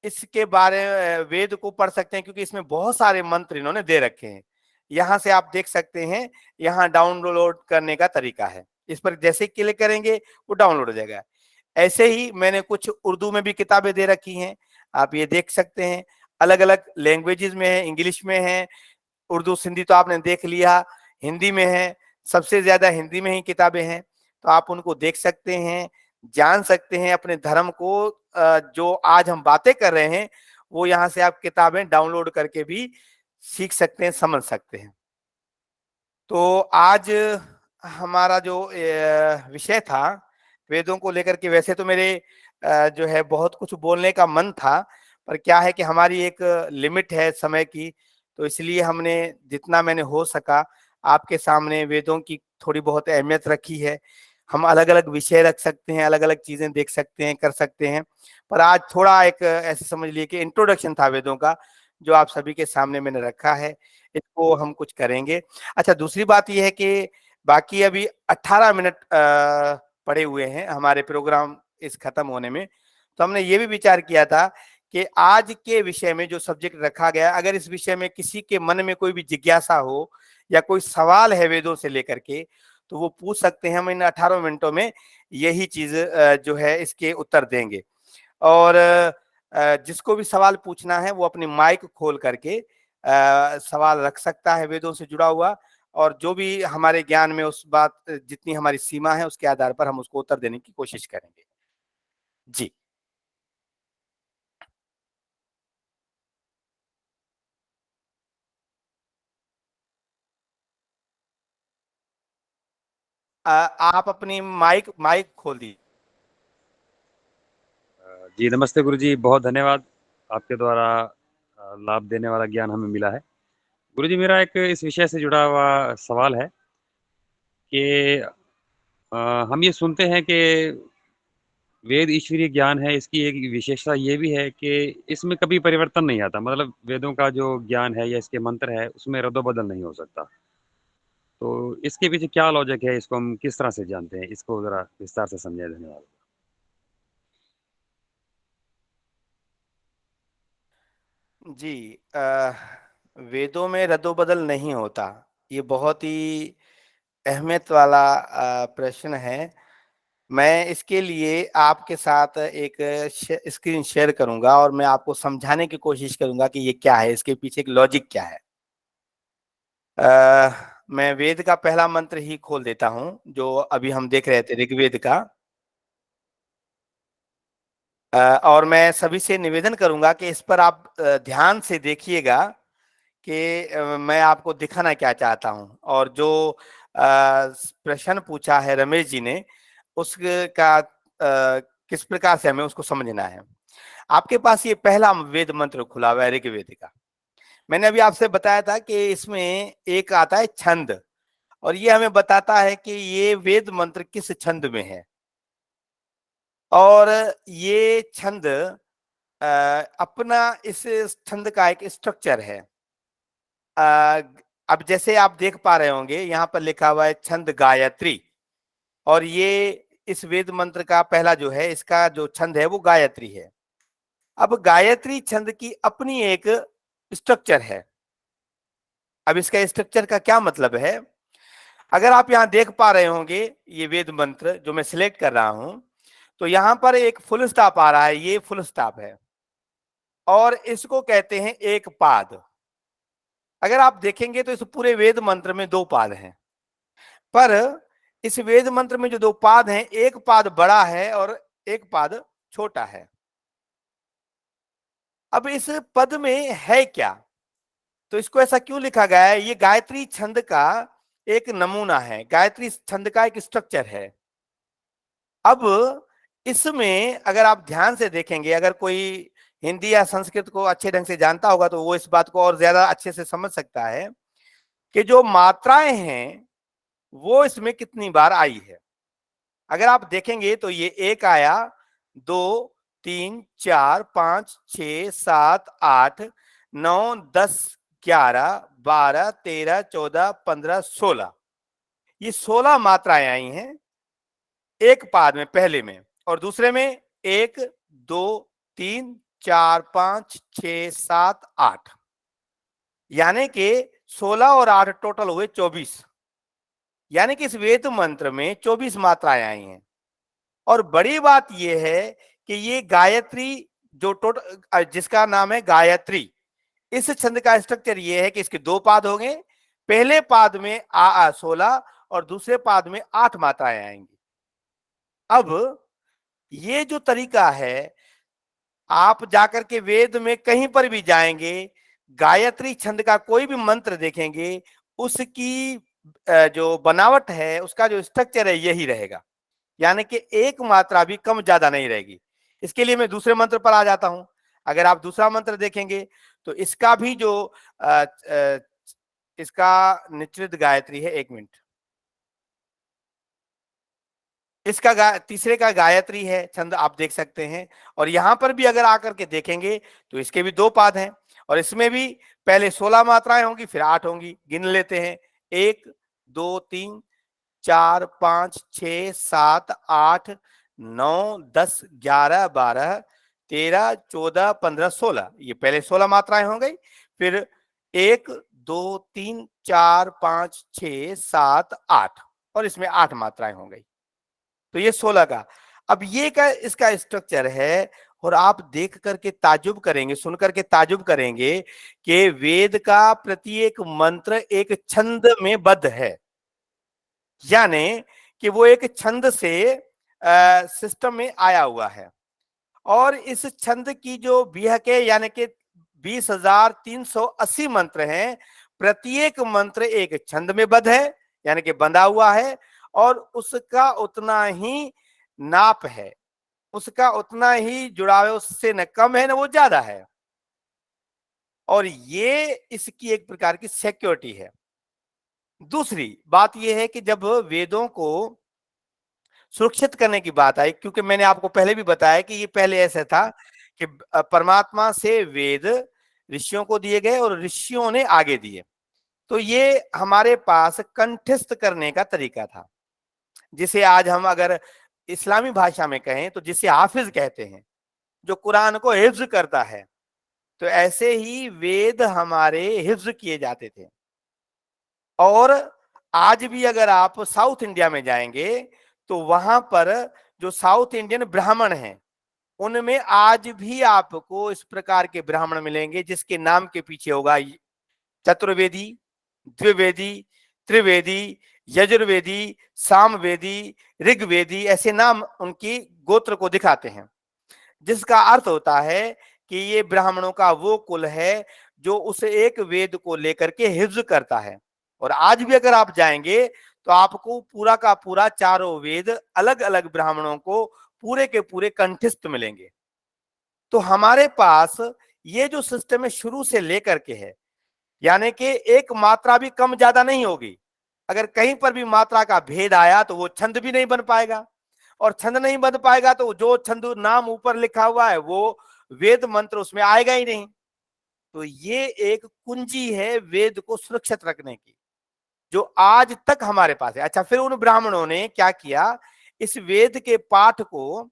इसके बारे वेद को पढ़ सकते हैं, क्योंकि इसमें बहुत सारे मंत्र इन्होंने दे रखे हैं। यहाँ से आप देख सकते हैं, यहाँ डाउनलोड करने का तरीका है। इस पर जैसे क्लिक करेंगे वो डाउनलोड हो जाएगा। ऐसे ही मैंने कुछ उर्दू में भी किताबें दे रखी हैं, आप ये देख सकते हैं। अलग अलग लैंग्वेजेस में है, इंग्लिश में है, उर्दू सिंधी तो आपने देख लिया, हिंदी में है, सबसे ज्यादा हिंदी में ही किताबें हैं। तो आप उनको देख सकते हैं, जान सकते हैं अपने धर्म को। जो आज हम बातें कर रहे हैं वो यहाँ से आप किताबें डाउनलोड करके भी सीख सकते हैं, समझ सकते हैं। तो आज हमारा जो विषय था वेदों को लेकर के, वैसे तो मेरे जो है बहुत कुछ बोलने का मन था, पर क्या है कि हमारी एक लिमिट है समय की, तो इसलिए हमने जितना मैंने हो सका आपके सामने वेदों की थोड़ी बहुत अहमियत रखी है। हम अलग अलग विषय रख सकते हैं, अलग अलग चीजें देख सकते हैं, कर सकते हैं, पर आज थोड़ा एक ऐसे समझ लिए कि इंट्रोडक्शन था वेदों का, जो आप सभी के सामने मैंने रखा है। इसको हम कुछ करेंगे। अच्छा, दूसरी बात यह है कि बाकी अभी 18 मिनट पड़े हुए हैं हमारे प्रोग्राम इस खत्म होने में। तो हमने ये भी विचार किया था कि आज के विषय में जो सब्जेक्ट रखा गया, अगर इस विषय में किसी के मन में कोई भी जिज्ञासा हो या कोई सवाल है वेदों से लेकर के, तो वो पूछ सकते हैं। हम इन 18 मिनटों में यही चीज जो है इसके उत्तर देंगे। और जिसको भी सवाल पूछना है वो अपनी माइक खोल करके सवाल रख सकता है वेदों से जुड़ा हुआ, और जो भी हमारे ज्ञान में उस बात जितनी हमारी सीमा है उसके आधार पर हम उसको उत्तर देने की कोशिश करेंगे। जी। आप अपनी माइक माइक खोल दीजिए। जी नमस्ते गुरुजी, बहुत धन्यवाद। आपके द्वारा लाभ देने वाला ज्ञान हमें मिला है। गुरुजी, मेरा एक इस विषय से जुड़ा हुआ सवाल है कि हम ये सुनते हैं कि वेद ईश्वरीय ज्ञान है, इसकी एक विशेषता ये भी है कि इसमें कभी परिवर्तन नहीं आता। मतलब वेदों का जो ज्ञान है या इसके मंत्र है उसमें रद्दो-बदल नहीं हो सकता। तो इसके पीछे क्या लॉजिक है, इसको हम किस तरह से जानते हैं? इसको ज़रा विस्तार से समझाएँ। धन्यवाद। जी, वेदों में रद्दो-बदल नहीं होता। ये बहुत ही अहमियत वाला प्रश्न है। मैं इसके लिए आपके साथ एक स्क्रीन शेयर करूंगा और मैं आपको समझाने की कोशिश करूंगा कि ये क्या है, इसके पीछे एक लॉजिक क्या है। मैं वेद का पहला मंत्र ही खोल देता हूं, जो अभी हम देख रहे थे, ऋग्वेद का। और मैं सभी से निवेदन करूंगा कि इस पर आप ध्यान से देखिएगा कि मैं आपको दिखाना क्या चाहता हूं। और जो प्रश्न पूछा है रमेश जी ने, उसका किस प्रकार से हमें उसको समझना है। आपके पास ये पहला वेद मंत्र खुला हुआ है ऋग्वेद का। मैंने अभी आपसे बताया था कि इसमें एक आता है छंद, और ये हमें बताता है कि ये वेद मंत्र किस छंद में है। और ये छंद अपना इस छंद का एक स्ट्रक्चर है। अब जैसे आप देख पा रहे होंगे यहाँ पर लिखा हुआ है छंद गायत्री, और ये इस वेद मंत्र का पहला जो है, इसका जो छंद है वो गायत्री है। अब गायत्री छंद की अपनी एक स्ट्रक्चर है। अब इसका स्ट्रक्चर का क्या मतलब है, अगर आप यहाँ देख पा रहे होंगे ये वेद मंत्र जो मैं सिलेक्ट कर रहा हूं, तो यहाँ पर एक फुल स्टॉप आ रहा है, ये फुल स्टॉप है, और इसको कहते हैं एक पाद। अगर आप देखेंगे तो इस पूरे वेद मंत्र में 2 पाद हैं, पर इस वेद मंत्र में जो 2 पाद हैं, एक पाद बड़ा है और एक पाद छोटा है। अब इस पद में है क्या, तो इसको ऐसा क्यों लिखा गया है? ये गायत्री छंद का एक नमूना है, गायत्री छंद का एक स्ट्रक्चर है। अब इसमें अगर आप ध्यान से देखेंगे, अगर कोई हिंदी या संस्कृत को अच्छे ढंग से जानता होगा तो वो इस बात को और ज्यादा अच्छे से समझ सकता है कि जो मात्राएं हैं वो इसमें कितनी बार आई है। अगर आप देखेंगे तो ये 1 आया, 2, 3, 4, 5, 6, 7, 8, 9, 10, 11, 12, 13, 14, 15, 16, ये 16 मात्राएं आई हैं एक पाद में, पहले में, और दूसरे में 1, 2, 3, 4, 5, 6, 7, 8, यानी कि 16 और 8 टोटल हुए 24। यानी कि इस वेद मंत्र में 24 मात्राएं आई हैं। और बड़ी बात यह है कि ये गायत्री जो टोटल, जिसका नाम है गायत्री, इस छंद का स्ट्रक्चर ये है कि इसके 2 पाद होंगे। पहले पाद में 16 और दूसरे पाद में 8 मात्राएं आएंगी। अब ये जो तरीका है, आप जाकर के वेद में कहीं पर भी जाएंगे, गायत्री छंद का कोई भी मंत्र देखेंगे, उसकी जो बनावट है, उसका जो स्ट्रक्चर है, यही रहेगा। यानी कि एक मात्रा भी कम ज्यादा नहीं रहेगी। इसके लिए मैं दूसरे मंत्र पर आ जाता हूं। अगर आप दूसरा मंत्र देखेंगे तो इसका भी जो इसका निचलित गायत्री है, 1 मिनट, इसका तीसरे का गायत्री है छंद, आप देख सकते हैं। और यहां पर भी अगर आकर के देखेंगे तो इसके भी 2 पाद हैं, और इसमें भी पहले 16 मात्राएं होंगी, फिर 8 होंगी। गिन लेते हैं, 1, 2, 3, 4, 5, 6, 7, 8, 9, 10, 11, 12, 13, 14, 15, 16, ये पहले 16 मात्राएं हो गई। फिर 1, 2, 3, 4, 5, 6, 7, 8, और इसमें 8 मात्राएं हो गई, तो ये 16 का। अब ये का इसका स्ट्रक्चर है, और आप देख करके ताजुब करेंगे, सुन करके ताजुब करेंगे कि वेद का प्रत्येक मंत्र एक छंद में बद्ध है। यानी कि वो एक छंद से सिस्टम में आया हुआ है। और इस छंद की जो बीहके यानी कि 20,380 मंत्र हैं, प्रत्येक मंत्र एक छंद में बद्ध है, यानी कि बंधा हुआ है, और उसका उतना ही नाप है, उसका उतना ही जुड़ाव है, उससे न कम है न वो ज्यादा है। और ये इसकी एक प्रकार की सिक्योरिटी है। दूसरी बात यह है कि जब वेदों को सुरक्षित करने की बात आई, क्योंकि मैंने आपको पहले भी बताया कि ये पहले ऐसा था कि परमात्मा से वेद ऋषियों को दिए गए और ऋषियों ने आगे दिए, तो ये हमारे पास कंठस्थ करने का तरीका था, जिसे आज हम अगर इस्लामी भाषा में कहें तो जिसे हाफिज कहते हैं, जो कुरान को हिफ्ज करता है। तो ऐसे ही वेद हमारे हिफ्ज किए जाते थे। और आज भी अगर आप साउथ इंडिया में जाएंगे तो वहां पर जो साउथ इंडियन ब्राह्मण हैं, उनमें आज भी आपको इस प्रकार के ब्राह्मण मिलेंगे जिसके नाम के पीछे होगा चतुर्वेदी, द्विवेदी, त्रिवेदी, यजुर्वेदी, सामवेदी, ऋग्वेदी, ऐसे नाम उनकी गोत्र को दिखाते हैं, जिसका अर्थ होता है कि ये ब्राह्मणों का वो कुल है जो उस एक वेद को लेकर के हिफ्ज करता है। और आज भी अगर आप जाएंगे तो आपको पूरा का पूरा चारों वेद अलग अलग ब्राह्मणों को पूरे के पूरे कंठस्थ मिलेंगे। तो हमारे पास ये जो सिस्टम है शुरू से लेकर के है, यानी कि एक मात्रा भी कम ज्यादा नहीं होगी। अगर कहीं पर भी मात्रा का भेद आया तो वो छंद भी नहीं बन पाएगा, और छंद नहीं बन पाएगा तो जो छंद नाम ऊपर लिखा हुआ है वो वेद मंत्र उसमें आएगा ही नहीं। तो ये एक कुंजी है वेद को सुरक्षित रखने की, जो आज तक हमारे पास है। अच्छा, फिर उन ब्राह्मणों ने क्या किया, इस वेद के पाठ को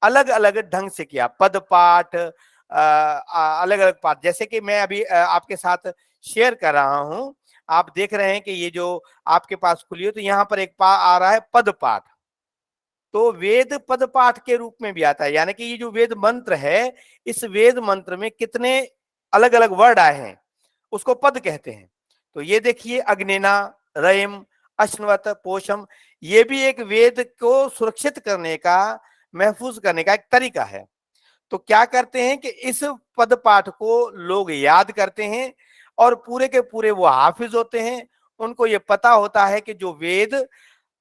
अलग अलग ढंग से किया, पद पाठ, अलग अलग पाठ। जैसे कि मैं अभी आपके साथ शेयर कर रहा हूं, आप देख रहे हैं कि ये जो आपके पास खुली हो, तो यहाँ पर एक आ रहा है पद पाठ। तो वेद पद पाठ के रूप में भी आता है, यानी कि ये जो वेद मंत्र है, इस वेद मंत्र में कितने अलग अलग वर्ड आए हैं उसको पद कहते हैं। तो ये देखिए, अग्नेना, रयम, अश्नवत, पोषम, ये भी एक वेद को सुरक्षित करने का, महफूज करने का एक तरीका है। तो क्या करते हैं कि इस पद पाठ को लोग याद करते हैं और पूरे के पूरे वो हाफिज होते हैं। उनको ये पता होता है कि जो वेद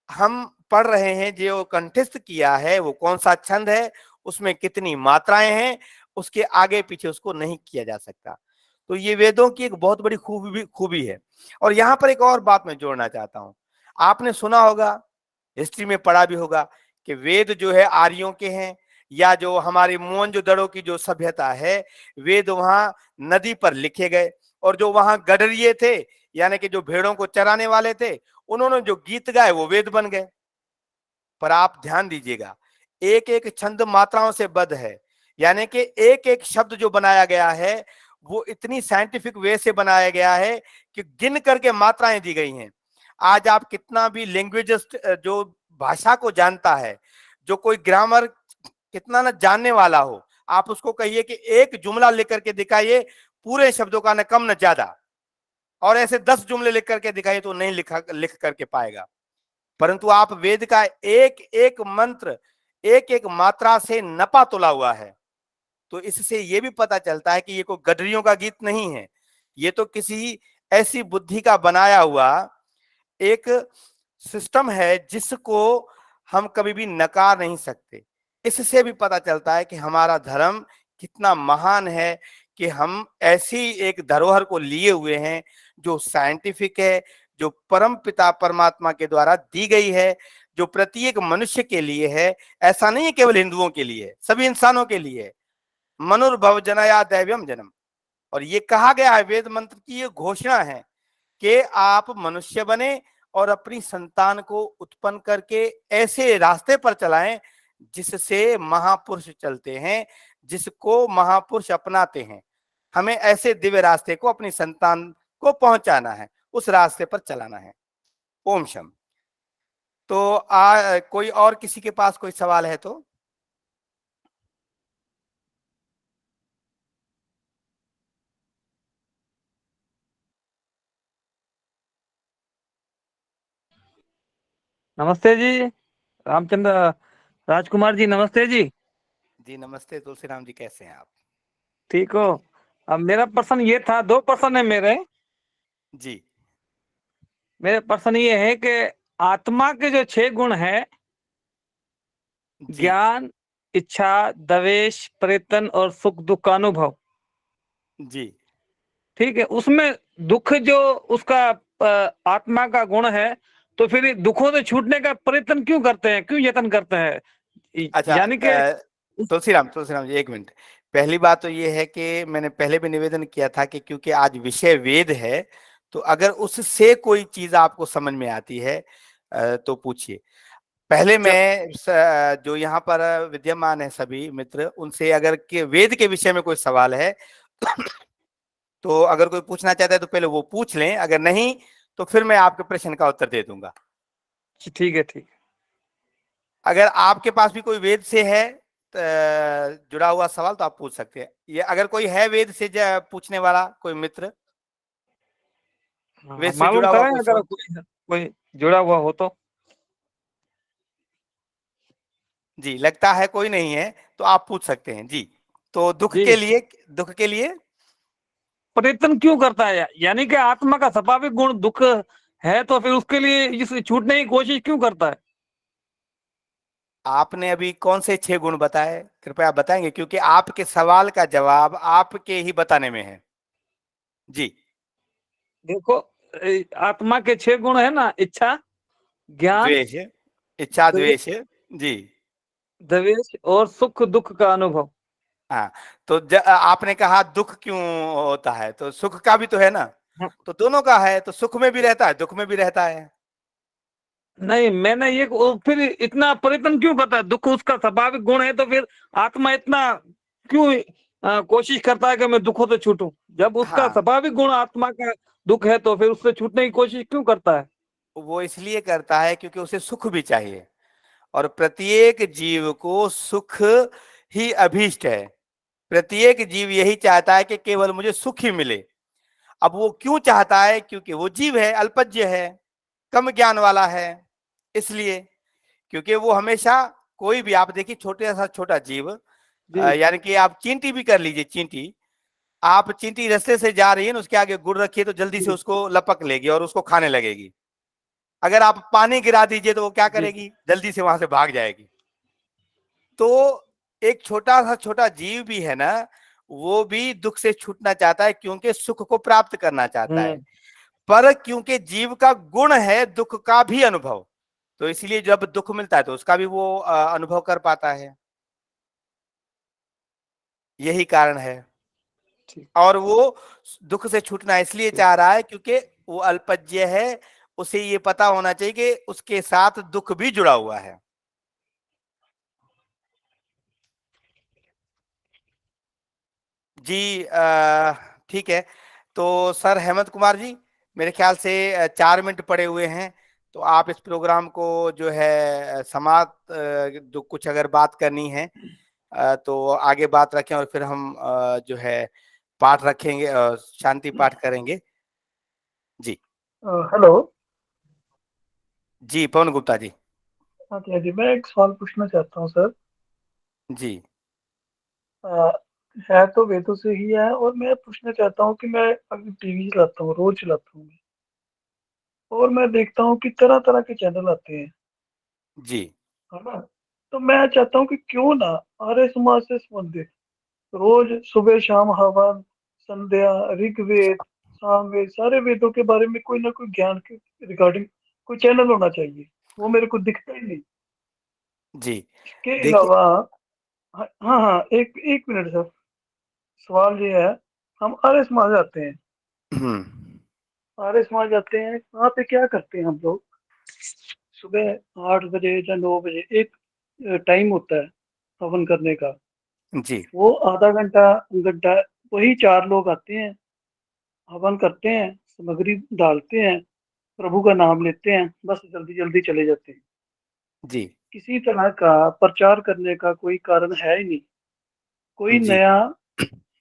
हम पढ़ रहे हैं, जो कंठस्थ किया है, वो कौन सा छंद है, उसमें कितनी मात्राएं हैं, उसके आगे पीछे उसको नहीं किया जा सकता। तो ये वेदों की एक बहुत बड़ी खूबी है। और यहाँ पर एक और बात मैं जोड़ना चाहता हूँ। आपने सुना होगा, हिस्ट्री में पढ़ा भी होगा कि वेद जो है आर्यों के हैं, या जो हमारी मोहनजोदड़ो की जो सभ्यता है, वेद वहां नदी पर लिखे गए, और जो वहां गडरिये थे, यानी कि जो भेड़ों को चराने वाले थे, उन्होंने जो गीत गाए वो वेद बन गए। पर आप ध्यान दीजिएगा, एक एक छंद मात्राओं से बद्ध है, यानी कि एक एक शब्द जो बनाया गया है वो इतनी साइंटिफिक वे से बनाया गया है कि गिन करके मात्राएं दी गई हैं। आज आप कितना भी लैंग्वेजिस्ट जो भाषा को जानता है, जो कोई ग्रामर कितना न जानने वाला हो, आप उसको कहिए कि एक जुमला लिख करके दिखाइए, पूरे शब्दों का न कम न ज्यादा, और ऐसे 10 जुमले लिख करके दिखाइए तो नहीं लिख करके पाएगा। परंतु आप वेद का एक एक मंत्र, एक एक मात्रा से नपा तुला हुआ है। तो इससे ये भी पता चलता है कि ये कोई गडरियों का गीत नहीं है, ये तो किसी ऐसी बुद्धि का बनाया हुआ एक सिस्टम है जिसको हम कभी भी नकार नहीं सकते। इससे भी पता चलता है कि हमारा धर्म कितना महान है, कि हम ऐसी एक धरोहर को लिए हुए हैं जो साइंटिफिक है, जो परम पिता परमात्मा के द्वारा दी गई है, जो प्रत्येक मनुष्य के लिए है। ऐसा नहीं है केवल हिंदुओं के लिए, सभी इंसानों के लिए है। मनुर्भव जनया दैव्यम जन्म, और ये कहा गया है, वेद मंत्र की ये घोषणा है कि आप मनुष्य बने और अपनी संतान को उत्पन्न करके ऐसे रास्ते पर चलाएं जिससे महापुरुष चलते हैं, जिसको महापुरुष अपनाते हैं। हमें ऐसे दिव्य रास्ते को अपनी संतान को पहुंचाना है, उस रास्ते पर चलाना है। ओम शम। तो कोई और किसी के पास कोई सवाल है तो? नमस्ते जी, रामचंद्र राजकुमार जी, नमस्ते जी। जी नमस्ते तुलसीराम जी, कैसे हैं आप? ठीक हो? अब मेरा प्रश्न ये था, 2 प्रश्न है मेरे। जी मेरे प्रश्न ये है कि आत्मा के जो 6 गुण है, जी ज्ञान, इच्छा, द्वेष, परितन और सुख दुख का अनुभव, जी ठीक है, उसमें दुख जो उसका आत्मा का गुण है, तो फिर ये दुखों से छूटने का प्रयत्न क्यों करते हैं, क्यों यत्न करते हैं? अच्छा, यानी कि तुलसीराम तुलसीराम जी, एक मिनट। पहली बात तो ये है कि मैंने पहले भी निवेदन किया था कि क्योंकि आज विषय वेद है, तो अगर उससे कोई चीज आपको समझ में आती है तो पूछिए। पहले मैं जो यहाँ पर विद्यमान है सभी मित्र, उनसे अगर के वेद के विषय में कोई सवाल है तो अगर कोई पूछना चाहता है तो पहले वो पूछ लें, अगर नहीं तो फिर मैं आपके प्रश्न का उत्तर दे दूंगा। ठीक है, ठीक है। अगर आपके पास भी कोई वेद से है जुड़ा हुआ सवाल तो आप पूछ सकते हैं। ये अगर कोई है वेद से पूछने वाला कोई मित्र, वेद से मालूम जुड़ा हुआ करें कोई अगर सवाल? कोई जुड़ा हुआ हो तो। जी, लगता है कोई नहीं है तो आप पूछ सकते हैं जी। तो दुख जी, के लिए प्रयत्न क्यों करता है? यानी कि आत्मा का स्वाभाविक गुण दुख है, तो फिर उसके लिए इस छूटने की कोशिश क्यों करता है? आपने अभी कौन से 6 गुण बताए, कृपया बताएंगे, क्योंकि आपके सवाल का जवाब आपके ही बताने में है। जी देखो, आत्मा के 6 गुण है ना, इच्छा, ज्ञान, द्वेष, इच्छा द्वेष, द्वेष। जी द्वेष और सुख दुख का अनुभव। हाँ, तो आपने कहा दुख क्यों होता है, तो सुख का भी तो है ना, हाँ, तो दोनों का है, तो सुख में भी रहता है दुख में भी रहता है। नहीं, मैंने ये फिर इतना प्रयत्न क्यों करता है? दुख उसका स्वाभाविक गुण है, तो फिर आत्मा इतना क्यों कोशिश करता है कि मैं दुखों से छूटूं? जब उसका हाँ, स्वाभाविक गुण आत्मा का दुख है, तो फिर उससे छूटने की कोशिश क्यों करता है? वो इसलिए करता है क्योंकि उसे सुख भी चाहिए, और प्रत्येक जीव को सुख ही अभीष्ट है। प्रत्येक जीव यही चाहता है कि केवल मुझे सुख ही मिले। अब वो क्यों चाहता है? क्योंकि वो जीव है, अल्पज्य है, कम ज्ञान वाला है, इसलिए। क्योंकि वो हमेशा, कोई भी आप देखिए छोटे सा छोटा जीव यानी कि आप चींटी भी कर लीजिए। चींटी, आप चींटी रास्ते से जा रही है ना, उसके आगे गुड़ रखिए तो जल्दी से उसको लपक लेगी और उसको खाने लगेगी। अगर आप पानी गिरा दीजिए तो वो क्या करेगी, जल्दी से वहां से भाग जाएगी। तो एक छोटा जीव भी है ना, वो भी दुख से छूटना चाहता है क्योंकि सुख को प्राप्त करना चाहता है, पर क्योंकि जीव का गुण है दुख का भी अनुभव, तो इसलिए जब दुख मिलता है तो उसका भी वो अनुभव कर पाता है। यही कारण है। और वो दुख से छूटना इसलिए चाह रहा है क्योंकि वो अल्पज्य है, उसे ये पता होना चाहिए कि उसके साथ दुख भी जुड़ा हुआ है। जी ठीक है। तो सर हेमंत कुमार जी, मेरे ख्याल से 4 मिनट पड़े हुए हैं, तो आप इस प्रोग्राम को जो है समाप्त, जो कुछ अगर बात करनी है तो आगे बात रखें और फिर हम जो है पाठ रखेंगे, शांति पाठ करेंगे। जी हेलो। जी पवन गुप्ता जी। हाँ जी, मैं एक सवाल पूछना चाहता हूँ सर। जी अ, है तो वेदों से ही है, और मैं पूछना चाहता हूँ कि मैं अभी टीवी चलाता हूँ, रोज चलाता हूँ मैं, और मैं देखता हूँ कि तरह तरह के चैनल आते हैं, जी है ना। तो मैं चाहता हूँ कि क्यों ना आर्य समाज से संबंधित रोज सुबह शाम हवन, संध्या, ऋग्वेद, सामवेद, सारे वेदों के बारे में कोई ना कोई ज्ञान के रिगार्डिंग कोई चैनल होना चाहिए। वो मेरे को दिखता ही नहीं। जी इसके देखिए। अलावा हाँ हाँ हाँ, एक एक मिनट सर। सवाल ये है, हम आर्य समाज आते हैं, हम्म आर्य समाज आते हैं, वहाँ पे क्या करते हैं हम लोग? सुबह 8 बजे या 9 बजे एक टाइम होता है हवन करने का। जी वो आधा घंटा घंटा, वही 4 लोग आते हैं, हवन करते हैं, सामग्री डालते हैं, प्रभु का नाम लेते हैं, बस जल्दी जल्दी चले जाते हैं। जी किसी तरह का प्रचार करने का कोई कारण है ही नहीं। कोई जी नया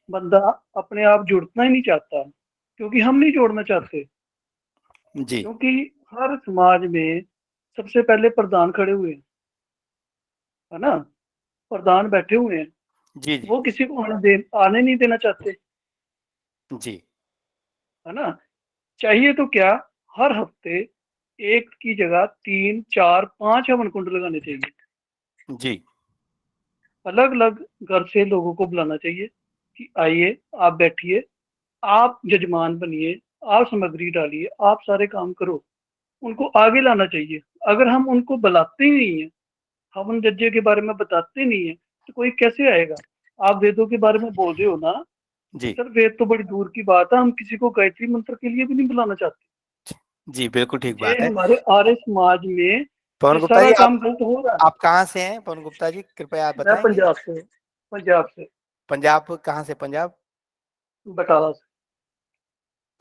बंदा अपने आप जुड़ना ही नहीं चाहता, क्योंकि हम नहीं जोड़ना चाहते। जी क्योंकि हर समाज में सबसे पहले प्रधान खड़े हुए हैं, है ना, प्रधान बैठे हुए हैं, जी जी वो किसी को आने नहीं देना चाहते, जी है ना। चाहिए तो क्या, हर हफ्ते एक की जगह 3 4 5 हवन कुंड लगाने चाहिए। जी अलग अलग घर से लोगों को बुलाना चाहिए कि आइए, आप बैठिए, आप जजमान बनिए, आप सामग्री डालिए, आप सारे काम करो। उनको आगे लाना चाहिए। अगर हम उनको बुलाते ही नहीं है, हवन यज्ञ के बारे में बताते नहीं है, तो कोई कैसे आएगा? आप वेदों के बारे में बोल रहे हो ना, जी सर वेद तो बड़ी दूर की बात है, हम किसी को गायत्री मंत्र के लिए भी नहीं बुलाना चाहते। जी बिल्कुल ठीक ये बात है। हमारे आर्य समाज में पवन ये गुप्ता सारा जी, काम गलत हो रहा है। आप कहाँ से हैं पवन गुप्ता जी, कृपया आप मैं बताएंगे। पंजाब से, पंजाब से, पंजाब कहाँ से, पंजाब, बटाला से,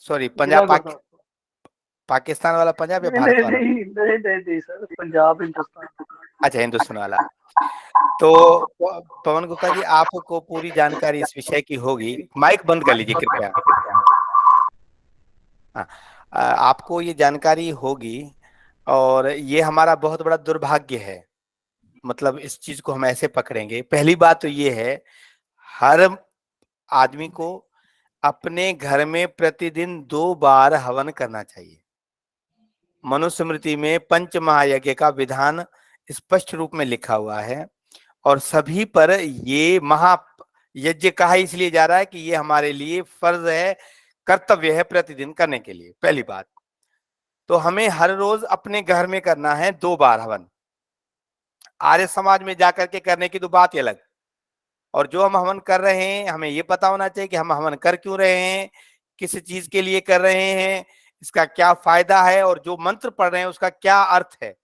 सॉरी जिला पंजाब गुरदासपुर। पाकिस्तान वाला पंजाब या नहीं भारत नहीं वाला? नहीं नहीं नहीं नहीं सर, पंजाब हिंदुस्तान। अच्छा हिंदुस्तान वाला। तो पवन गुप्ता जी, आपको पूरी जानकारी इस विषय की होगी। माइक बंद कर लीजिए कृपया। हाँ, आपको ये जानकारी होगी, और ये हमारा बहुत बड़ा दुर्भाग्य है। मतलब इस चीज को हम ऐसे पकड़ेंगे, पहली बात तो ये है, हर आदमी को अपने घर में प्रतिदिन 2 बार हवन करना चाहिए। मनुस्मृति में पंच महायज्ञ का विधान स्पष्ट रूप में लिखा हुआ है, और सभी पर ये महा यज्ञ कहा इसलिए जा रहा है कि ये हमारे लिए फर्ज है, कर्तव्य है प्रतिदिन करने के लिए। पहली बात तो हमें हर रोज अपने घर में करना है 2 बार हवन। आर्य समाज में जाकर के करने की तो बात ही अलग। और जो हम हवन कर रहे हैं, हमें ये पता होना चाहिए कि हम हवन कर क्यों रहे हैं, किस चीज के लिए कर रहे हैं, इसका क्या फायदा है, और जो मंत्र पढ़ रहे हैं उसका क्या अर्थ है।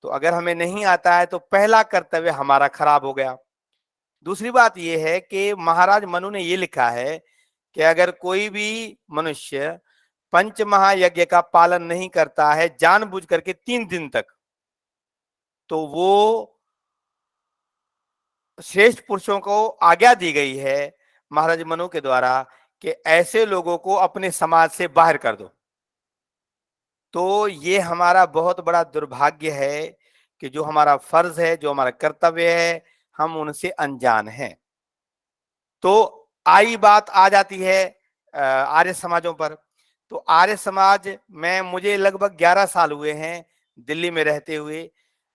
तो अगर हमें नहीं आता है तो पहला कर्तव्य हमारा खराब हो गया। दूसरी बात यह है कि महाराज मनु ने ये लिखा है कि अगर कोई भी मनुष्य पंच महायज्ञ का पालन नहीं करता है जानबूझ करके 3 दिन तक, तो वो श्रेष्ठ पुरुषों को आज्ञा दी गई है महाराज मनु के द्वारा कि ऐसे लोगों को अपने समाज से बाहर कर दो। तो ये हमारा बहुत बड़ा दुर्भाग्य है कि जो हमारा फर्ज है, जो हमारा कर्तव्य है, हम उनसे अनजान हैं। तो आई बात आ जाती है आर्य समाजों पर। तो आर्य समाज में मुझे लगभग 11 साल हुए हैं दिल्ली में रहते हुए।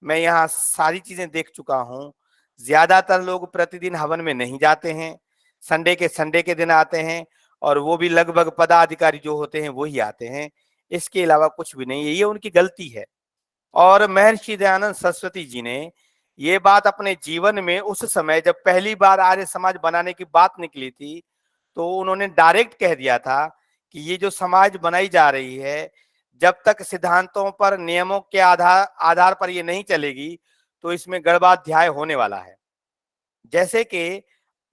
मैं यहाँ सारी चीजें देख चुका हूँ। ज्यादातर लोग प्रतिदिन हवन में नहीं जाते हैं, संडे के दिन आते हैं, और वो भी लगभग पदाधिकारी जो होते हैं वो ही आते हैं। इसके अलावा कुछ भी नहीं है, ये उनकी गलती है। और महर्षि दयानंद सरस्वती जी ने ये बात अपने जीवन में उस समय जब पहली बार आर्य समाज बनाने की बात निकली थी, तो उन्होंने डायरेक्ट कह दिया था कि ये जो समाज बनाई जा रही है, जब तक सिद्धांतों पर, नियमों के आधार पर ये नहीं चलेगी, तो इसमें गड़बाध्याय होने वाला है। जैसे कि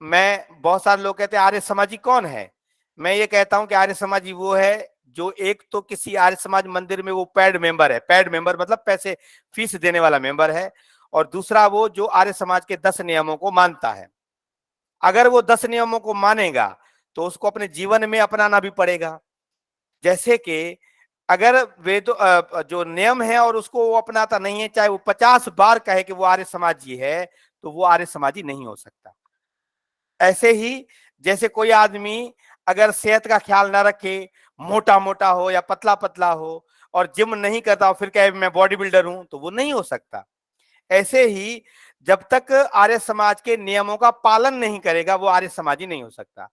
बहुत सारे लोग कहते हैं आर्य समाजी कौन है। मैं ये कहता हूं कि आर्य समाजी वो है जो एक तो किसी आर्य समाज मंदिर में वो पेड मेंबर है। पेड मेंबर मतलब पैसे फीस देने वाला मेंबर है। और दूसरा वो जो आर्य समाज के 10 नियमों को मानता है। अगर वो 10 नियमों को मानेगा तो उसको अपने जीवन में अपनाना भी पड़ेगा। जैसे कि अगर जो नियम है और उसको वो अपनाता नहीं है, चाहे वो 50 बार कहे कि वो आर्य समाजी है, तो वो आर्य समाजी नहीं हो सकता। ऐसे ही जैसे कोई आदमी अगर सेहत का ख्याल ना रखे, मोटा मोटा हो या पतला पतला हो, और जिम नहीं करता हो, फिर कहे मैं बॉडी बिल्डर हूं, तो वो नहीं हो सकता। ऐसे ही जब तक आर्य समाज के नियमों का पालन नहीं करेगा, वो आर्य समाजी नहीं हो सकता।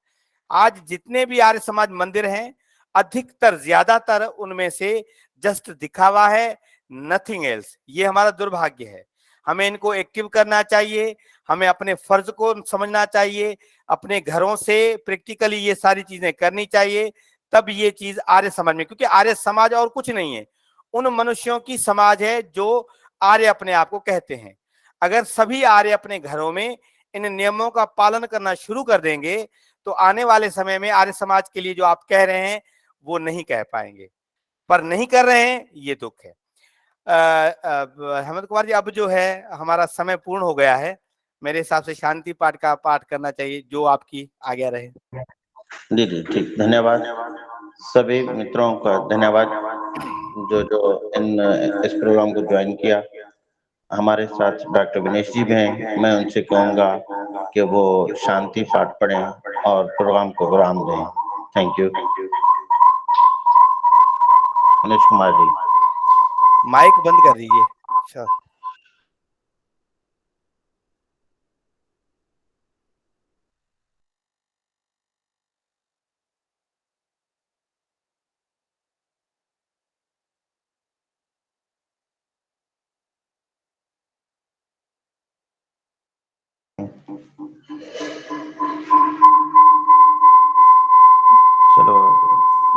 आज जितने भी आर्य समाज मंदिर हैं, अधिकतर, ज्यादातर उनमें से जस्ट दिखावा है, नथिंग एल्स। ये हमारा दुर्भाग्य है। हमें इनको एक्टिव करना चाहिए, हमें अपने फर्ज को समझना चाहिए, अपने घरों से प्रैक्टिकली ये सारी चीजें करनी चाहिए, तब ये चीज आर्य समाज में, क्योंकि आर्य समाज और कुछ नहीं है, उन मनुष्यों की समाज है जो आर्य अपने आप को कहते हैं। अगर सभी आर्य अपने घरों में इन नियमों का पालन करना शुरू कर देंगे, तो आने वाले समय में आर्य समाज के लिए जो आप कह रहे हैं वो नहीं कह पाएंगे, पर नहीं कर रहे हैं, ये दुख है। हेमंत कुमार जी, अब जो है हमारा समय पूर्ण हो गया है। मेरे हिसाब से शांति पाठ का पाठ करना चाहिए, जो आपकी आज्ञा रहे। जी जी ठीक, धन्यवाद सभी मित्रों का, धन्यवाद जो इस प्रोग्राम को ज्वाइन किया। हमारे साथ डॉक्टर विनेश जी भी हैं। मैं उनसे कहूँगा कि वो शांति पाठ पढ़ें और प्रोग्राम को विराम दें। Thank you. Vinesh Kumar ji, mic बंद कर दीजिए। अच्छा, चलो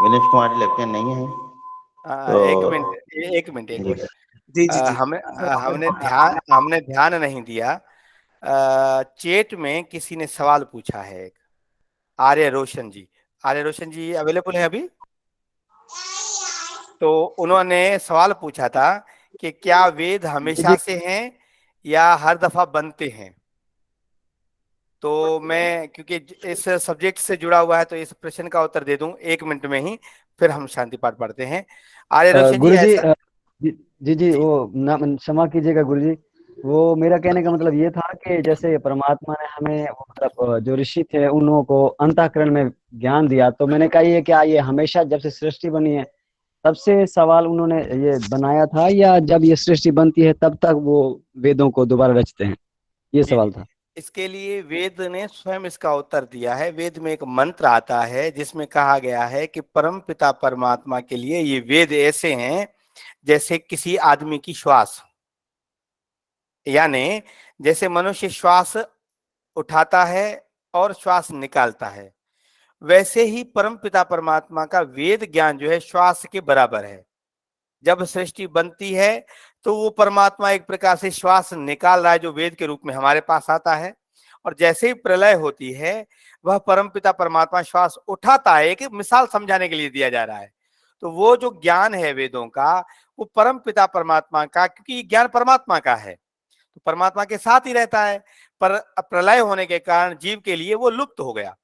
विनेश कुमार जी लगते नहीं है तो एक मिनट, एक मिनट, एक जी मिनट। जी जी जी हमने ध्यान नहीं दिया। चैट में किसी ने सवाल पूछा है, एक आर्य रोशन जी। आर्य रोशन जी अवेलेबल है अभी? तो उन्होंने सवाल पूछा था कि क्या वेद हमेशा से हैं या हर दफा बनते हैं। तो मैं, क्योंकि इस सब्जेक्ट से जुड़ा हुआ है, तो इस प्रश्न का उत्तर दे दूं 1 मिनट में ही, फिर हम शांति पाठ पढ़ते हैं। आर्य रोशन जी, गुरुजी, ऐसा जी जी जी, जी, वो क्षमा कीजिएगा गुरुजी। वो मेरा कहने का मतलब ये था कि जैसे परमात्मा ने हमें वो मतलब जो ऋषि थे उन लोगों को अंतःकरण में ज्ञान दिया, तो मैंने कहा ये क्या ये हमेशा जब से सृष्टि बनी है तब से सवाल उन्होंने ये बनाया था, या जब ये सृष्टि बनती है तब तक वो वेदों को दोबारा रचते हैं? ये जी, सवाल जी। था। इसके लिए वेद ने स्वयं इसका उत्तर दिया है। वेद में एक मंत्र आता है जिसमें कहा गया है कि परम पिता परमात्मा के लिए ये वेद ऐसे हैं जैसे किसी आदमी की श्वास। यानी जैसे मनुष्य श्वास उठाता है और श्वास निकालता है, वैसे ही परम पिता परमात्मा का वेद ज्ञान जो है श्वास के बराबर है। जब सृष्टि बनती है तो वो परमात्मा एक प्रकार से श्वास निकाल रहा है, जो वेद के रूप में हमारे पास आता है। और जैसे ही प्रलय होती है, वह परमपिता परमात्मा श्वास उठाता है। एक मिसाल समझाने के लिए दिया जा रहा है। तो वो जो ज्ञान है वेदों का, वो परमपिता परमात्मा का, क्योंकि ज्ञान परमात्मा का है, तो परमात्मा के साथ ही रहता है। पर प्रलय होने के कारण जीव के लिए वो लुप्त हो गया।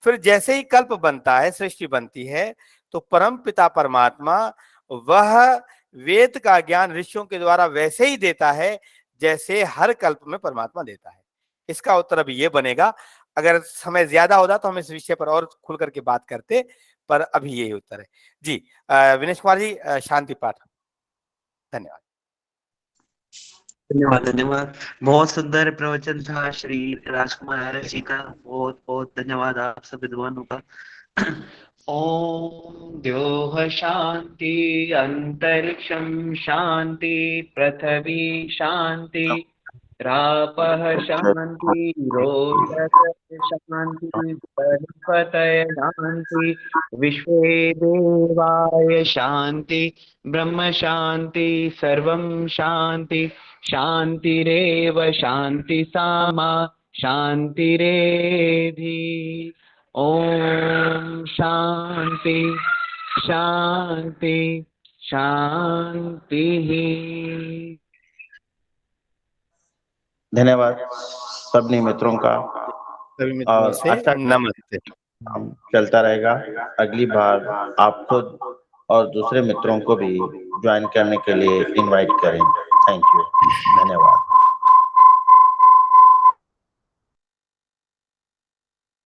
फिर जैसे ही कल्प बनता है, सृष्टि बनती है, तो परम पिता परमात्मा वह वेद का ज्ञान ऋषियों के द्वारा वैसे ही देता है जैसे हर कल्प में परमात्मा देता है। इसका उत्तर अभी ये बनेगा। अगर समय ज्यादा होता तो हम इस विषय पर और खुल करके बात करते, पर अभी यही उत्तर है। जी विनेश कुमार जी, शांति पाठ। धन्यवाद। धन्यवाद धन्यवाद। बहुत सुंदर प्रवचन था श्री राजकुमार जी का। बहुत बहुत धन्यवाद आप सब विद्वानों का। ओम द्योः शांति अंतरिक्षं शांति पृथ्वी शांति रापः शांति रोचक शांति गणपतये शांति विश्वे देवाय शांति ब्रह्म शांति सर्वं शांति शांतिरेव शांति सामा शांतिरेधि। ओम शांति शांति शांति। धन्यवाद सभी मित्रों का। सभी मित्रों और से अच्छा नमस्ते। चलता रहेगा। अगली बार आप खुद और दूसरे मित्रों को भी ज्वाइन करने के लिए इनवाइट करें। थैंक यू, धन्यवाद।